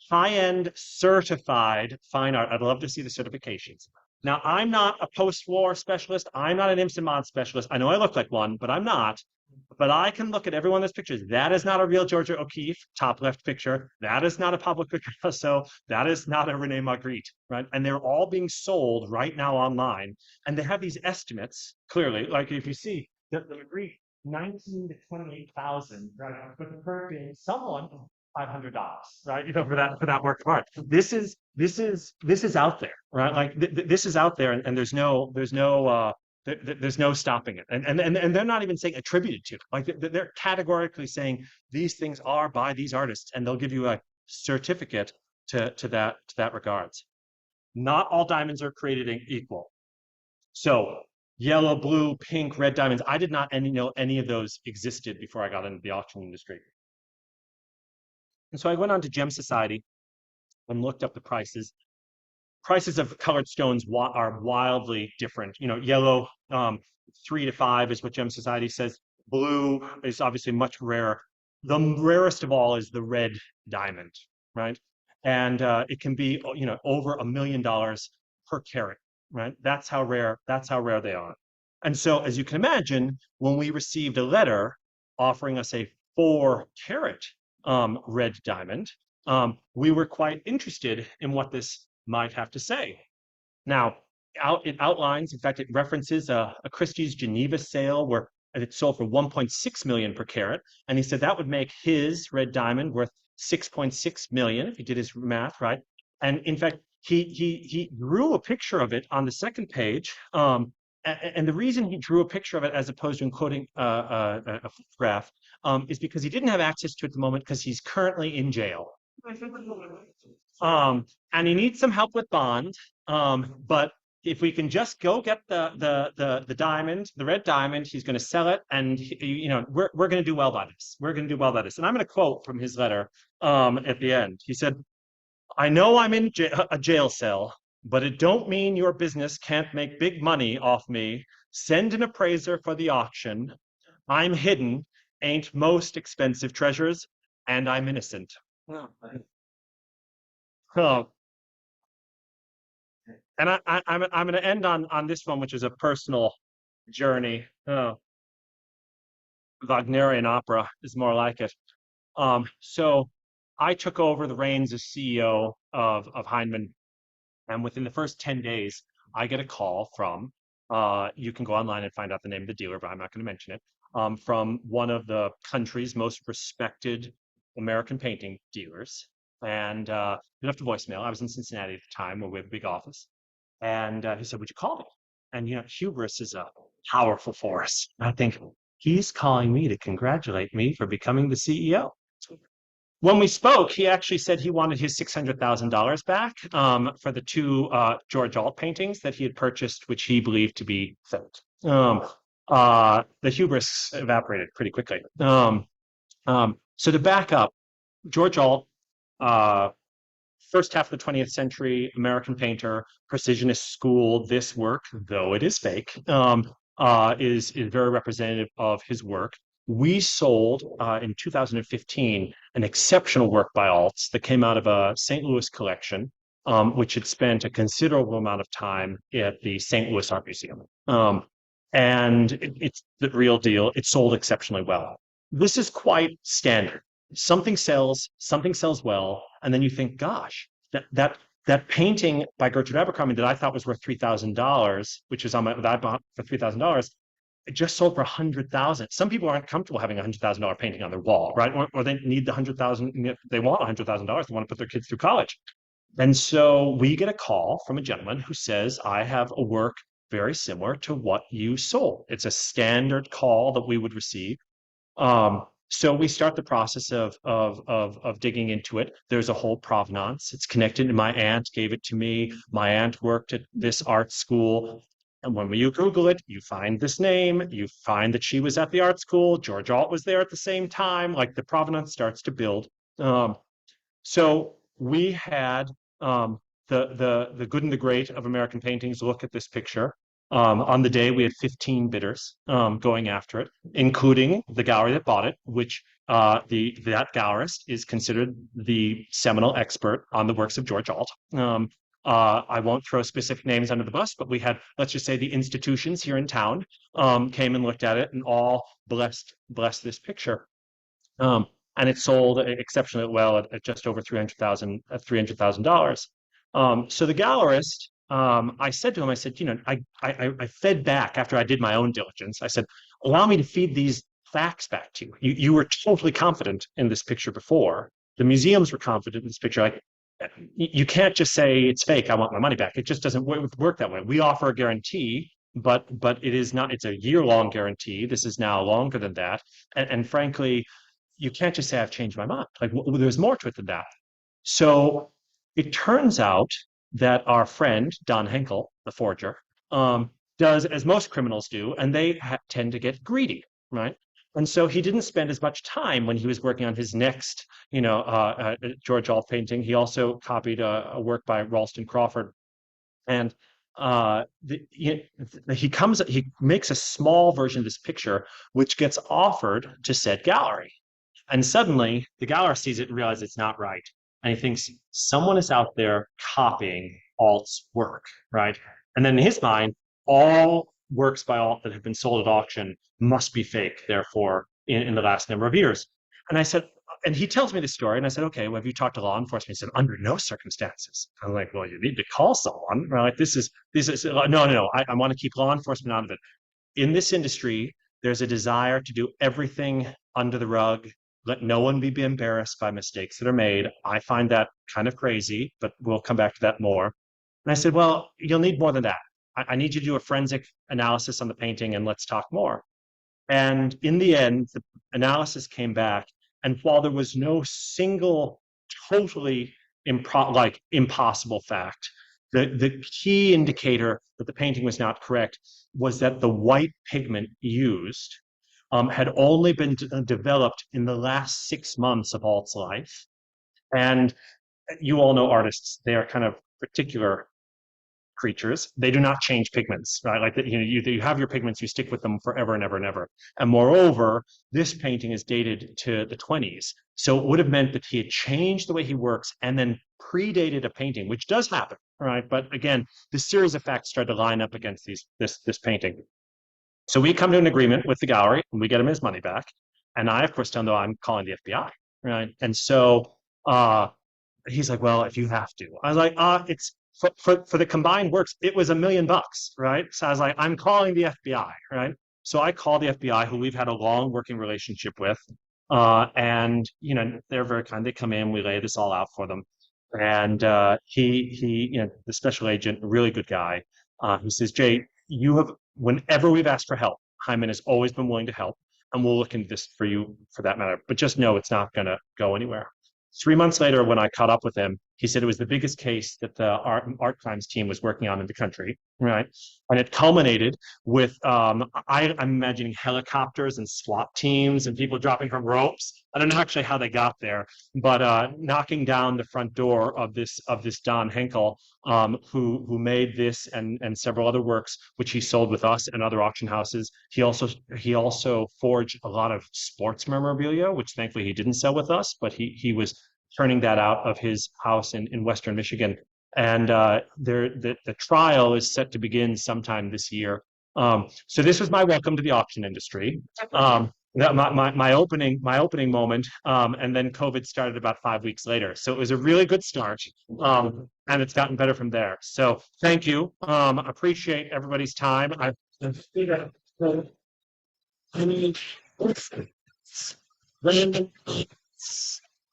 high-end certified fine art. I'd love to see the certifications. Now, I'm not a post-war specialist. I'm not an Imson Mod specialist. I know I look like one, but I'm not. But I can look at every one of those pictures. That is not a real Georgia O'Keeffe, top left picture. That is not a Pablo Picasso. That is not a Rene Magritte, right? And they're all being sold right now online. And they have these estimates, clearly. Like, if you see the Magritte, 19 to 28,000, right? But the current being someone $500, right? For that work of art. This is out there, right? Like this is out there, and there's no stopping it. And they're not even saying attributed to. Like they're categorically saying these things are by these artists, and they'll give you a certificate to that regards. Not all diamonds are created equal. So yellow, blue, pink, red diamonds. I did not know any of those existed before I got into the auction industry. And so I went on to Gem Society and looked up the prices. Prices of colored stones are wildly different. Yellow, 3 to 5 is what Gem Society says. Blue is obviously much rarer. The rarest of all is the red diamond, right? And it can be, over $1 million per carat, right? That's how rare they are. And so, as you can imagine, when we received a letter offering us a 4-carat red diamond, we were quite interested in what this might have to say. Now, it outlines, in fact, it references a Christie's Geneva sale where it sold for 1.6 million per carat, and he said that would make his red diamond worth 6.6 million if he did his math right. And in fact, he drew a picture of it on the second page. And the reason he drew a picture of it as opposed to including a photograph is because he didn't have access to it at the moment because he's currently in jail. And he needs some help with bond. But if we can just go get the diamond, the red diamond, he's going to sell it, and we're going to do well by this. We're going to do well by this. And I'm going to quote from his letter at the end. He said, "I know I'm in a jail cell, but it don't mean your business can't make big money off me. Send an appraiser for the auction. I'm hidden, ain't most expensive treasures, and I'm innocent." Oh. And I'm going to end on this one, which is a personal journey. Oh. Wagnerian opera is more like it. So I took over the reins as CEO of Hindman, and within the first 10 days, I get a call from, you can go online and find out the name of the dealer, but I'm not going to mention it, from one of the country's most respected American painting dealers. And he left a voicemail. I was in Cincinnati at the time where we have a big office. And he said, "Would you call me?" And, hubris is a powerful force. I think he's calling me to congratulate me for becoming the CEO. When we spoke, he actually said he wanted his $600,000 back for the 2 George Alt paintings that he had purchased, which he believed to be fake. The hubris evaporated pretty quickly. So to back up, George Alt, first half of the 20th century American painter, precisionist school. This work, though it is fake, is very representative of his work. We sold in 2015 an exceptional work by Alts that came out of a St. Louis collection, which had spent a considerable amount of time at the St. Louis Art Museum. And it's the real deal. It sold exceptionally well. This is quite standard. Something sells well, and then you think, gosh, that painting by Gertrude Abercrombie that I thought was worth $3,000, which was that I bought for $3,000, it just sold for $100,000. Some people aren't comfortable having a $100,000 painting on their wall, right? Or they need the $100,000. They want $100,000. They want to put their kids through college. And so we get a call from a gentleman who says, "I have a work very similar to what you sold." It's a standard call that we would receive. So we start the process of digging into it. There's a whole provenance. It's connected, and my aunt gave it to me. My aunt worked at this art school. And when you Google it, you find this name. You find that she was at the art school. George Alt was there at the same time. Like the provenance starts to build. So we had the good and the great of American paintings look at this picture. On the day, we had 15 bidders going after it, including the gallery that bought it, which that gallerist is considered the seminal expert on the works of George Alt. I won't throw specific names under the bus, but we had, let's just say, the institutions here in town came and looked at it and all blessed this picture. And it sold exceptionally well at just over $300,000. So the gallerist, I said to him, I said, I fed back after I did my own diligence. I said, "Allow me to feed these facts back to you. You were totally confident in this picture before. The museums were confident in this picture. Like, you can't just say it's fake, I want my money back. It just doesn't work that way. We offer a guarantee, but it is not, it's a year-long guarantee. This is now longer than that. And frankly, you can't just say I've changed my mind. Like, there's more to it than that. So it turns out that our friend, Don Henkel, the forger, does as most criminals do, and they tend to get greedy, right? And so he didn't spend as much time when he was working on his next, George Ault painting. He also copied a work by Ralston Crawford, and he makes a small version of this picture, which gets offered to said gallery. And suddenly the gallery sees it and realizes it's not right. And he thinks someone is out there copying Alt's work, right? And then in his mind, all works by Alt that have been sold at auction must be fake, therefore, in the last number of years. And I said, and he tells me this story, and I said, okay, well, have you talked to law enforcement? He said, under no circumstances. I'm like, well, you need to call someone, right? This is no. I want to keep law enforcement out of it. In this industry, there's a desire to do everything under the rug, let no one be embarrassed by mistakes that are made. I find that kind of crazy, but we'll come back to that more. And I said, well, you'll need more than that. I need you to do a forensic analysis on the painting, and let's talk more. And in the end, the analysis came back, and while there was no single totally impossible fact, the key indicator that the painting was not correct was that the white pigment used had only been developed in the last 6 months of Alt's life. And you all know artists, they are kind of particular creatures. They do not change pigments, right? Like, you have your pigments, you stick with them forever and ever and ever. And moreover, this painting is dated to the 20s. So it would have meant that he had changed the way he works and then predated a painting, which does happen, right? But again, the series of facts started to line up against this painting. So we come to an agreement with the gallery, and we get him his money back. And I, of course, tell him, though, I'm calling the FBI, right? And so he's like, well, if you have to. I was like, it's for the combined works, it was $1 million, right? So I was like, I'm calling the FBI, right? So I call the FBI, who we've had a long working relationship with. And, they're very kind. They come in, we lay this all out for them. And the special agent, a really good guy, who says, Jay, whenever we've asked for help, Hindman has always been willing to help, and we'll look into this for you for that matter. But just know it's not going to go anywhere. 3 months later, when I caught up with him, he said it was the biggest case that the art crimes team was working on in the country, right? And it culminated with, I'm imagining helicopters and SWAT teams and people dropping from ropes. I don't know actually how they got there, but knocking down the front door of this Don Henkel, who made this and several other works, which he sold with us and other auction houses. He also forged a lot of sports memorabilia, which thankfully he didn't sell with us, but he was turning that out of his house in Western Michigan. And the trial is set to begin sometime this year. So this was my welcome to the auction industry. My opening moment, and then COVID started about 5 weeks later. So it was a really good start, and it's gotten better from there. So thank you. Appreciate everybody's time.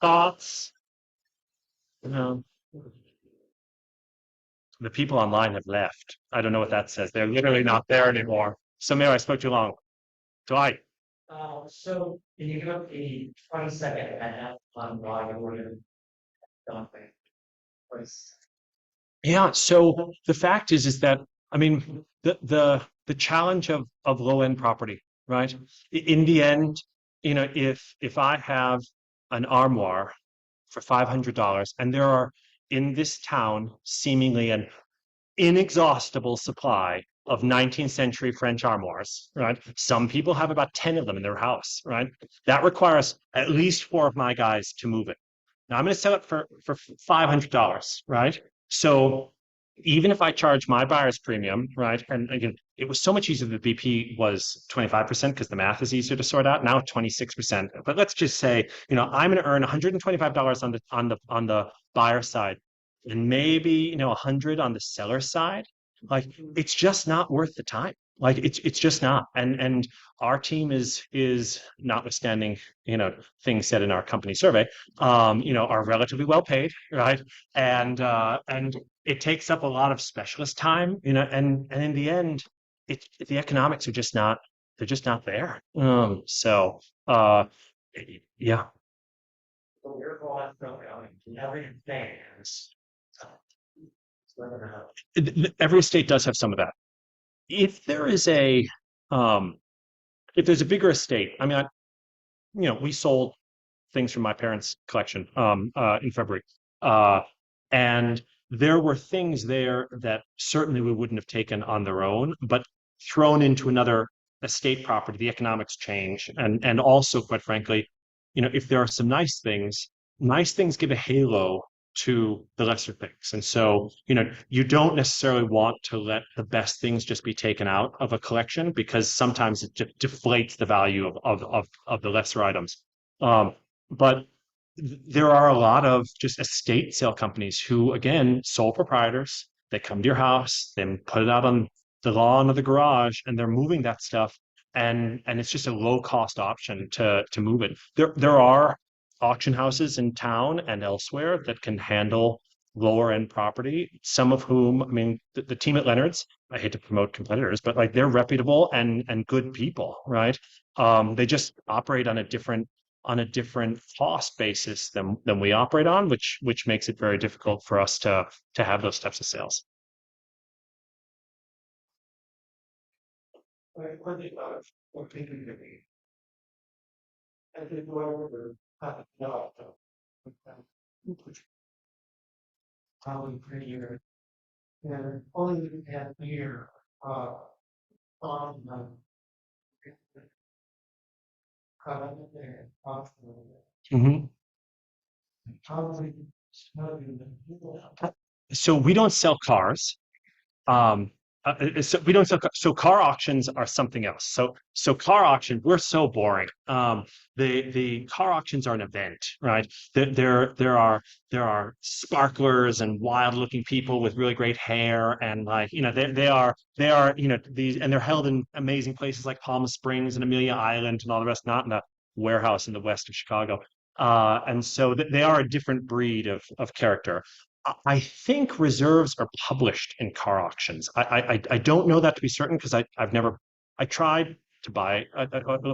Thoughts. The people online have left. I don't know what that says. They're literally not there anymore. So Mayor, I spoke too long. Do I? So can you give a 20-second ad on why you were dumping? Yeah. So the fact is that, I mean, the challenge of low end property, right? In the end, if I have an armoire for $500, and there are in this town seemingly an inexhaustible supply of 19th century French armoires, right? Some people have about 10 of them in their house, right? That requires at least 4 of my guys to move it. Now I'm going to sell it for $500, right? So even if I charge my buyer's premium, right? And again, it was so much easier that BP was 25% because the math is easier to sort out. Now 26%. But let's just say, I'm going to earn $125 on the buyer side, and maybe 100 on the seller side. Like, it's just not worth the time. Like it's just not. And our team is notwithstanding, things said in our company survey, are relatively well paid, right? And it takes up a lot of specialist time, and in the end, the economics are just not, they're just not there. So yeah. So you're going from everything. Every state does have some of that. If there is a if there's a bigger estate, I mean, we sold things from my parents' collection in February. And there were things there that certainly we wouldn't have taken on their own, but thrown into another estate property, the economics change. And also, quite frankly, if there are some nice things give a halo to the lesser things. And so, you don't necessarily want to let the best things just be taken out of a collection because sometimes it deflates the value of the lesser items. But there are a lot of just estate sale companies who, again, sole proprietors, they come to your house, they put it out on the lawn or the garage, and they're moving that stuff. And it's just a low cost option to move it. There are auction houses in town and elsewhere that can handle lower end property, some of whom, I mean, the team at Leonard's, I hate to promote competitors, but like they're reputable and good people, right? They just operate on a different cost basis than we operate on, which makes it very difficult for us to have those types of sales. Probably pretty year. And only had a year, on, there, Mhm. probably. So we don't sell cars. Um, so we don't sell so car auctions are something else. So car auction, we're so boring. The car auctions are an event, right? There are sparklers and wild looking people with really great hair, and like they are these, and they're held in amazing places like Palm Springs and Amelia Island and all the rest, not in a warehouse in the west of Chicago. And so they are a different breed of character. I think reserves are published in car auctions. I don't know that to be certain because I've never, I tried to buy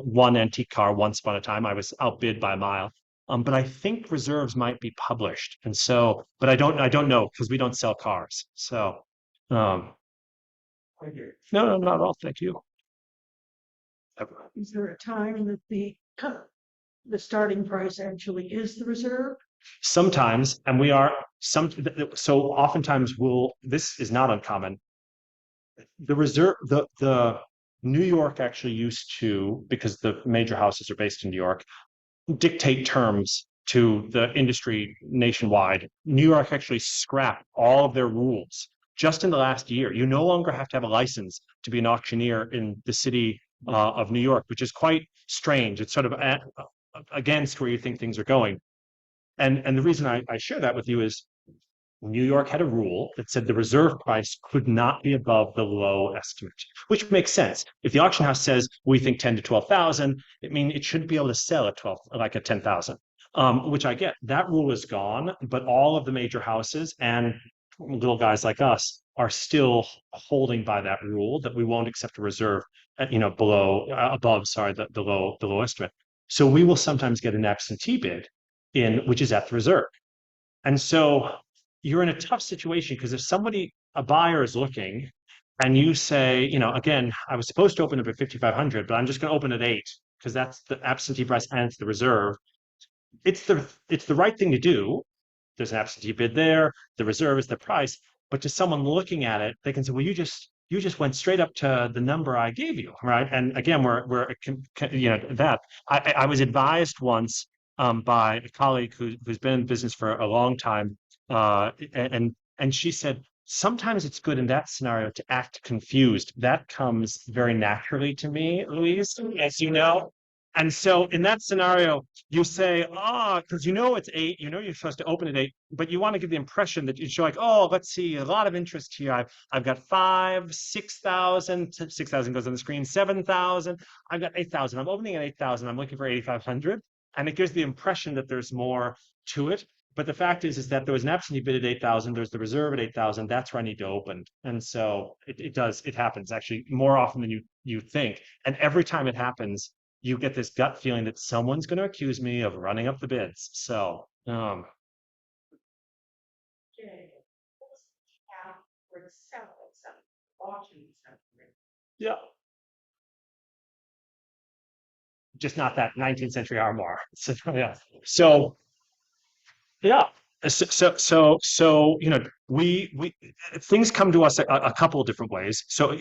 one antique car once upon a time. I was outbid by a mile. But I think reserves might be published. And so, but I don't know because we don't sell cars. So, um, no, not at all. Thank you. Is there a time that the starting price actually is the reserve? Sometimes, and we are so oftentimes this is not uncommon. The New York actually used to, because the major houses are based in New York, dictate terms to the industry nationwide. New York actually scrapped all of their rules just in the last year. You no longer have to have a license to be an auctioneer in the city of New York, which is quite strange. It's sort of against where you think things are going. And the reason I share that with you is New York had a rule that said the reserve price could not be above the low estimate, which makes sense. If the auction house says we think 10 to 12,000, it means it shouldn't be able to sell at 12, like at 10,000, which I get. That rule is gone, but all of the major houses and little guys like us are still holding by that rule that we won't accept a reserve at, above, sorry, the low estimate. So we will sometimes get an absentee bid which is at the reserve. And so you're in a tough situation because if a buyer is looking and you say, again, I was supposed to open it at 5,500, but I'm just going to open at 8 because that's the absentee price and it's the reserve. It's the right thing to do. There's an absentee bid there. The reserve is the price. But to someone looking at it, they can say, well, you just went straight up to the number I gave you, right? And again, that I was advised once by a colleague who's been in business for a long time, and she said sometimes it's good in that scenario to act confused. That comes very naturally to me, Louise, as you know. And so in that scenario, you say, because you know it's 8, you know you're supposed to open at 8, but you want to give the impression that you show like, oh, let's see, a lot of interest here. I've got 5, 6,000, 6,000 goes on the screen, 7,000. I've got 8,000. I'm opening at 8,000. I'm looking for 8,500. And it gives the impression that there's more to it. But the fact is that there was an absentee bid at 8,000. There's the reserve at 8,000. That's where I need to open. And so it happens actually more often than you think. And every time it happens, you get this gut feeling that someone's going to accuse me of running up the bids. So, Okay. What was the cap for the sell itself, auction itself? yeah. Just not that 19th century armoire. So, yeah. So, yeah. So, we things come to us a couple of different ways. So,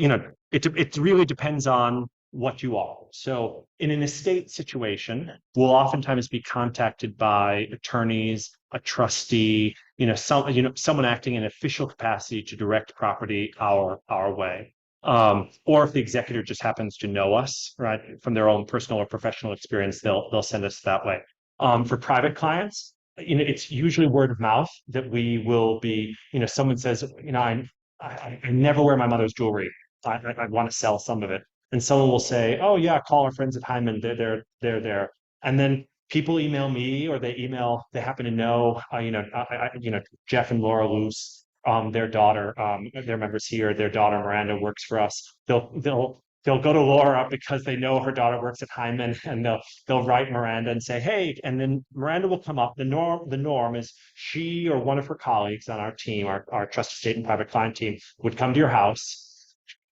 it really depends on what you are. So in an estate situation, we'll oftentimes be contacted by attorneys, a trustee, someone acting in official capacity to direct property our way. Or if the executor just happens to know us, right, from their own personal or professional experience, they'll send us that way. For private clients, it's usually word of mouth that we will be, someone says, I never wear my mother's jewelry. I want to sell some of it. And someone will say, "Oh yeah, call our friends at Hindman. They're there." And then people email me, or they happen to know, Jeff and Laura Luce, their daughter, their members here. Their daughter Miranda works for us. They'll go to Laura because they know her daughter works at Hindman, and they'll write Miranda and say, "Hey," and then Miranda will come up. The norm is she or one of her colleagues on our team, our trust estate and private client team, would come to your house.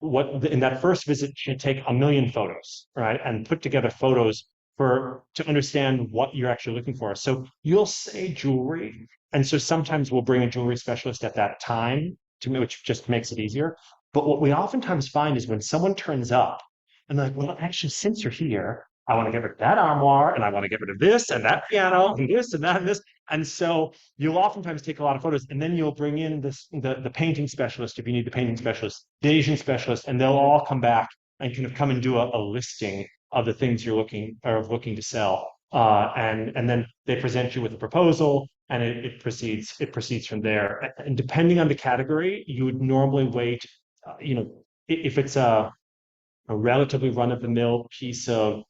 In that first visit should take 1 million photos, right? And put together photos to understand what you're actually looking for. So you'll say jewelry. And so sometimes we'll bring a jewelry specialist at that time which just makes it easier. But what we oftentimes find is when someone turns up and they're like, well, actually, since you're here, I want to get rid of that armoire and I want to get rid of this and that piano and this and that and this. And so you'll oftentimes take a lot of photos, and then you'll bring in the painting specialist if you need the painting specialist, the Asian specialist, and they'll all come back and kind of come and do a listing of the things you're looking to sell. And then they present you with a proposal, and it proceeds from there. And depending on the category, you would normally wait, if it's a relatively run-of-the-mill piece of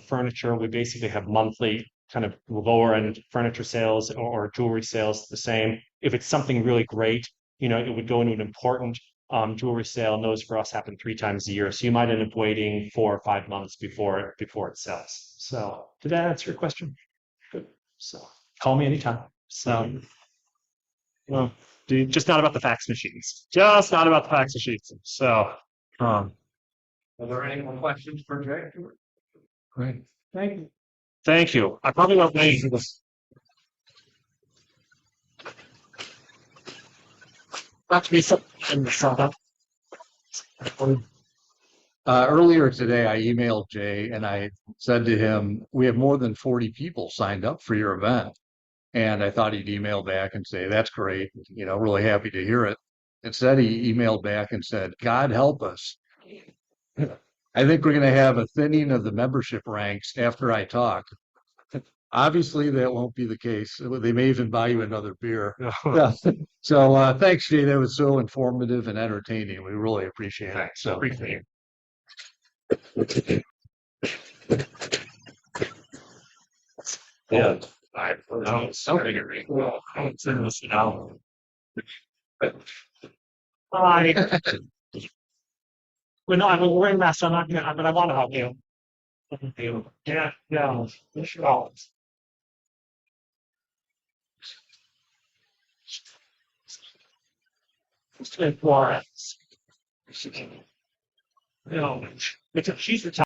furniture, we basically have monthly kind of lower end furniture sales or jewelry sales the same. If it's something really great, it would go into an important jewelry sale, and those for us happen 3 times a year. So you might end up waiting 4 or 5 months before it sells. So did that answer your question? Good. So call me anytime. So just not about the fax machines. Just not about the fax machines. So Are there any more questions for Jay? Great. Thank you. Thank you. I probably won't wait for this. Not to be in the front. Earlier today, I emailed Jay and I said to him, we have more than 40 people signed up for your event. And I thought he'd email back and say, that's great. Really happy to hear it. Instead, he emailed back and said, God help us. I think we're going to have a thinning of the membership ranks after I talk. Obviously, that won't be the case. They may even buy you another beer. Yeah. So thanks, Jay. That was so informative and entertaining. We really appreciate it. So Appreciate it. Yeah. I know something. It's in this now. Hi. Well, no, I'm a wearing mask. I'm not gonna, but I want to help you. Thank you. Yeah. Sure. Florence. No, she's retired.